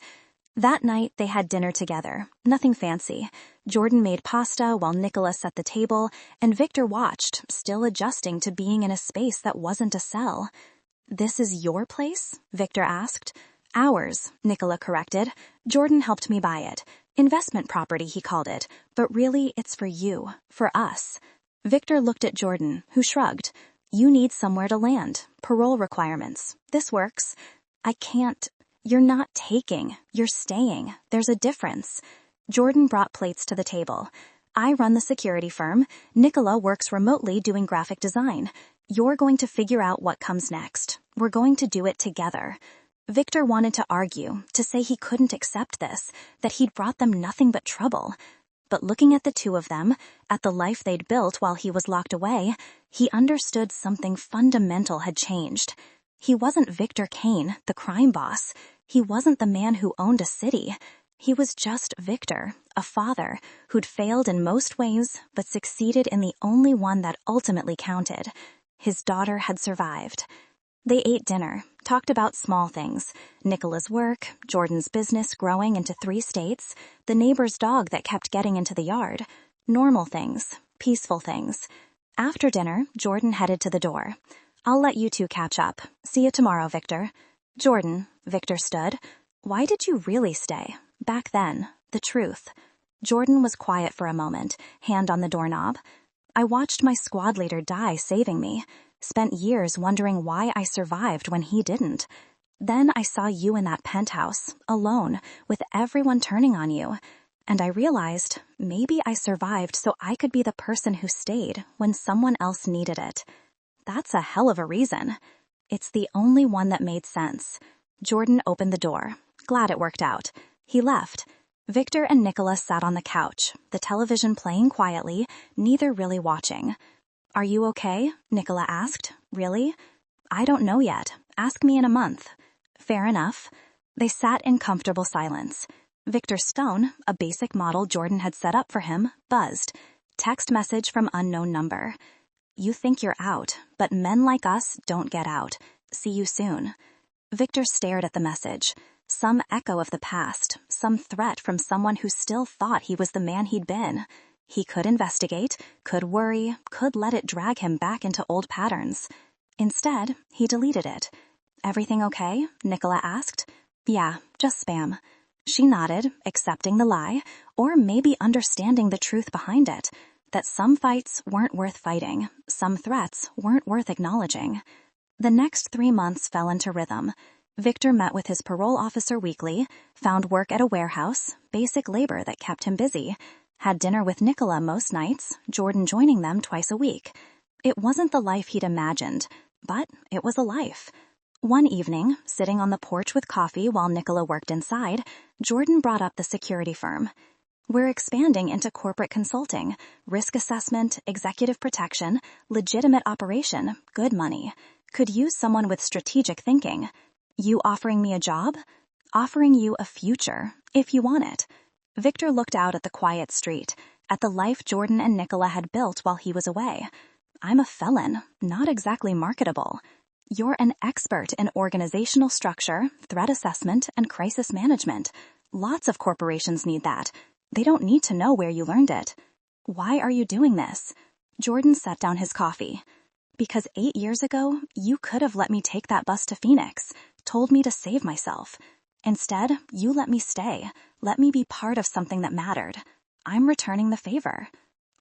Speaker 1: That night, they had dinner together. Nothing fancy. Jordan made pasta while Nicola set the table, and Victor watched, still adjusting to being in a space that wasn't a cell. This is your place? Victor asked. Ours, Nicola corrected. Jordan helped me buy it. Investment property, he called it. But really, it's for you, for us. Victor looked at Jordan, who shrugged. You need somewhere to land. Parole requirements. This works. I can't. You're not taking, you're staying. There's a difference. Jordan brought plates to the table. I run the security firm. Nicola works remotely doing graphic design. You're going to figure out what comes next. We're going to do it together. Victor wanted to argue, to say he couldn't accept this, that he'd brought them nothing but trouble. But looking at the two of them, at the life they'd built while he was locked away, he understood something fundamental had changed. He wasn't Victor Kane, the crime boss. He wasn't the man who owned a city. He was just Victor, a father who'd failed in most ways but succeeded in the only one that ultimately counted. His daughter had survived. They ate dinner, talked about small things, Nicola's work, Jordan's business growing into 3 states, the neighbor's dog that kept getting into the yard, normal things, peaceful things. After dinner, Jordan headed to the door. I'll let you two catch up. See you tomorrow, Victor. Jordan, Victor stood. Why did you really stay? Back then, the truth. Jordan was quiet for a moment, hand on the doorknob. I watched my squad leader die saving me. Spent years wondering why I survived when he didn't. Then I saw you in that penthouse, alone, with everyone turning on you. And I realized maybe I survived so I could be the person who stayed when someone else needed it. That's a hell of a reason. It's the only one that made sense. Jordan opened the door. Glad it worked out. He left. Victor and Nicola sat on the couch, the television playing quietly, neither really watching. Are you okay? Nicola asked. Really? I don't know yet. Ask me in a month. Fair enough. They sat in comfortable silence. Victor's phone, a basic model Jordan had set up for him, buzzed. Text message from unknown number. You think you're out, but men like us don't get out. See you soon. Victor stared at the message. Some echo of the past, some threat from someone who still thought he was the man he'd been. He could investigate, could worry, could let it drag him back into old patterns. Instead, he deleted it. Everything okay? Nicola asked. Yeah, just spam. She nodded, accepting the lie, or maybe understanding the truth behind it, that some fights weren't worth fighting, some threats weren't worth acknowledging. The next 3 months fell into rhythm. Victor met with his parole officer weekly, found work at a warehouse, basic labor that kept him busy, had dinner with Nicola most nights, Jordan joining them twice a week. It wasn't the life he'd imagined, but it was a life. One evening, sitting on the porch with coffee while Nicola worked inside, Jordan brought up the security firm. We're expanding into corporate consulting, risk assessment, executive protection, legitimate operation, good money. Could use someone with strategic thinking. You offering me a job? Offering you a future, if you want it. Victor looked out at the quiet street, at the life Jordan and Nicola had built while he was away. I'm a felon, not exactly marketable. You're an expert in organizational structure, threat assessment, and crisis management. Lots of corporations need that. They don't need to know where you learned it. Why are you doing this? Jordan set down his coffee. Because 8 years ago, you could have let me take that bus to Phoenix, told me to save myself. Instead, you let me stay, let me be part of something that mattered. I'm returning the favor.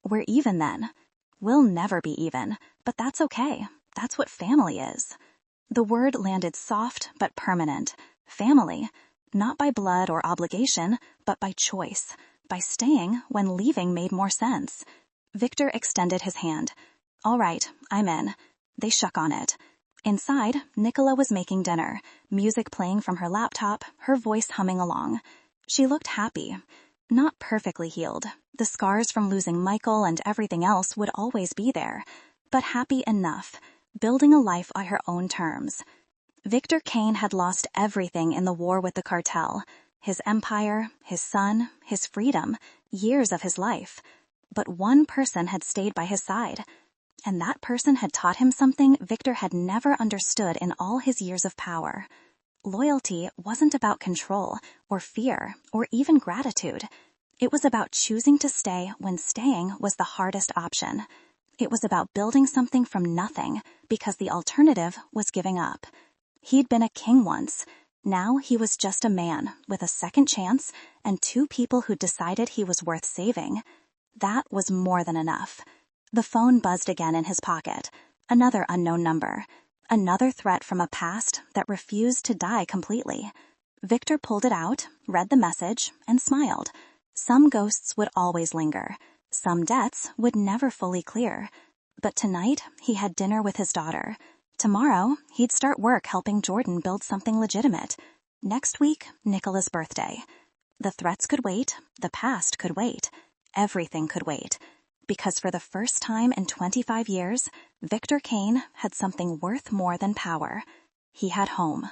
Speaker 1: We're even then. We'll never be even, but that's okay. That's what family is. The word landed soft but permanent. Family. Not by blood or obligation, but by choice. By staying when leaving made more sense. Victor extended his hand. All right, I'm in. They shook on it. Inside, Nicola was making dinner, music playing from her laptop, her voice humming along. She looked happy. Not perfectly healed. The scars from losing Michael and everything else would always be there. But happy enough, building a life on her own terms. Victor Kane had lost everything in the war with the cartel. His empire, his son, his freedom, years of his life. But one person had stayed by his side. And that person had taught him something Victor had never understood in all his years of power. Loyalty wasn't about control, or fear, or even gratitude. It was about choosing to stay when staying was the hardest option. It was about building something from nothing, because the alternative was giving up. He'd been a king once. Now he was just a man, with a second chance, and 2 people who decided he was worth saving. That was more than enough. The phone buzzed again in his pocket. Another unknown number. Another threat from a past that refused to die completely. Victor pulled it out, read the message, and smiled. Some ghosts would always linger. Some debts would never fully clear. But tonight, he had dinner with his daughter. Tomorrow, he'd start work helping Jordan build something legitimate. Next week, Nicola's birthday. The threats could wait. The past could wait. Everything could wait. Because for the first time in 25 years, Victor Kane had something worth more than power. He had home.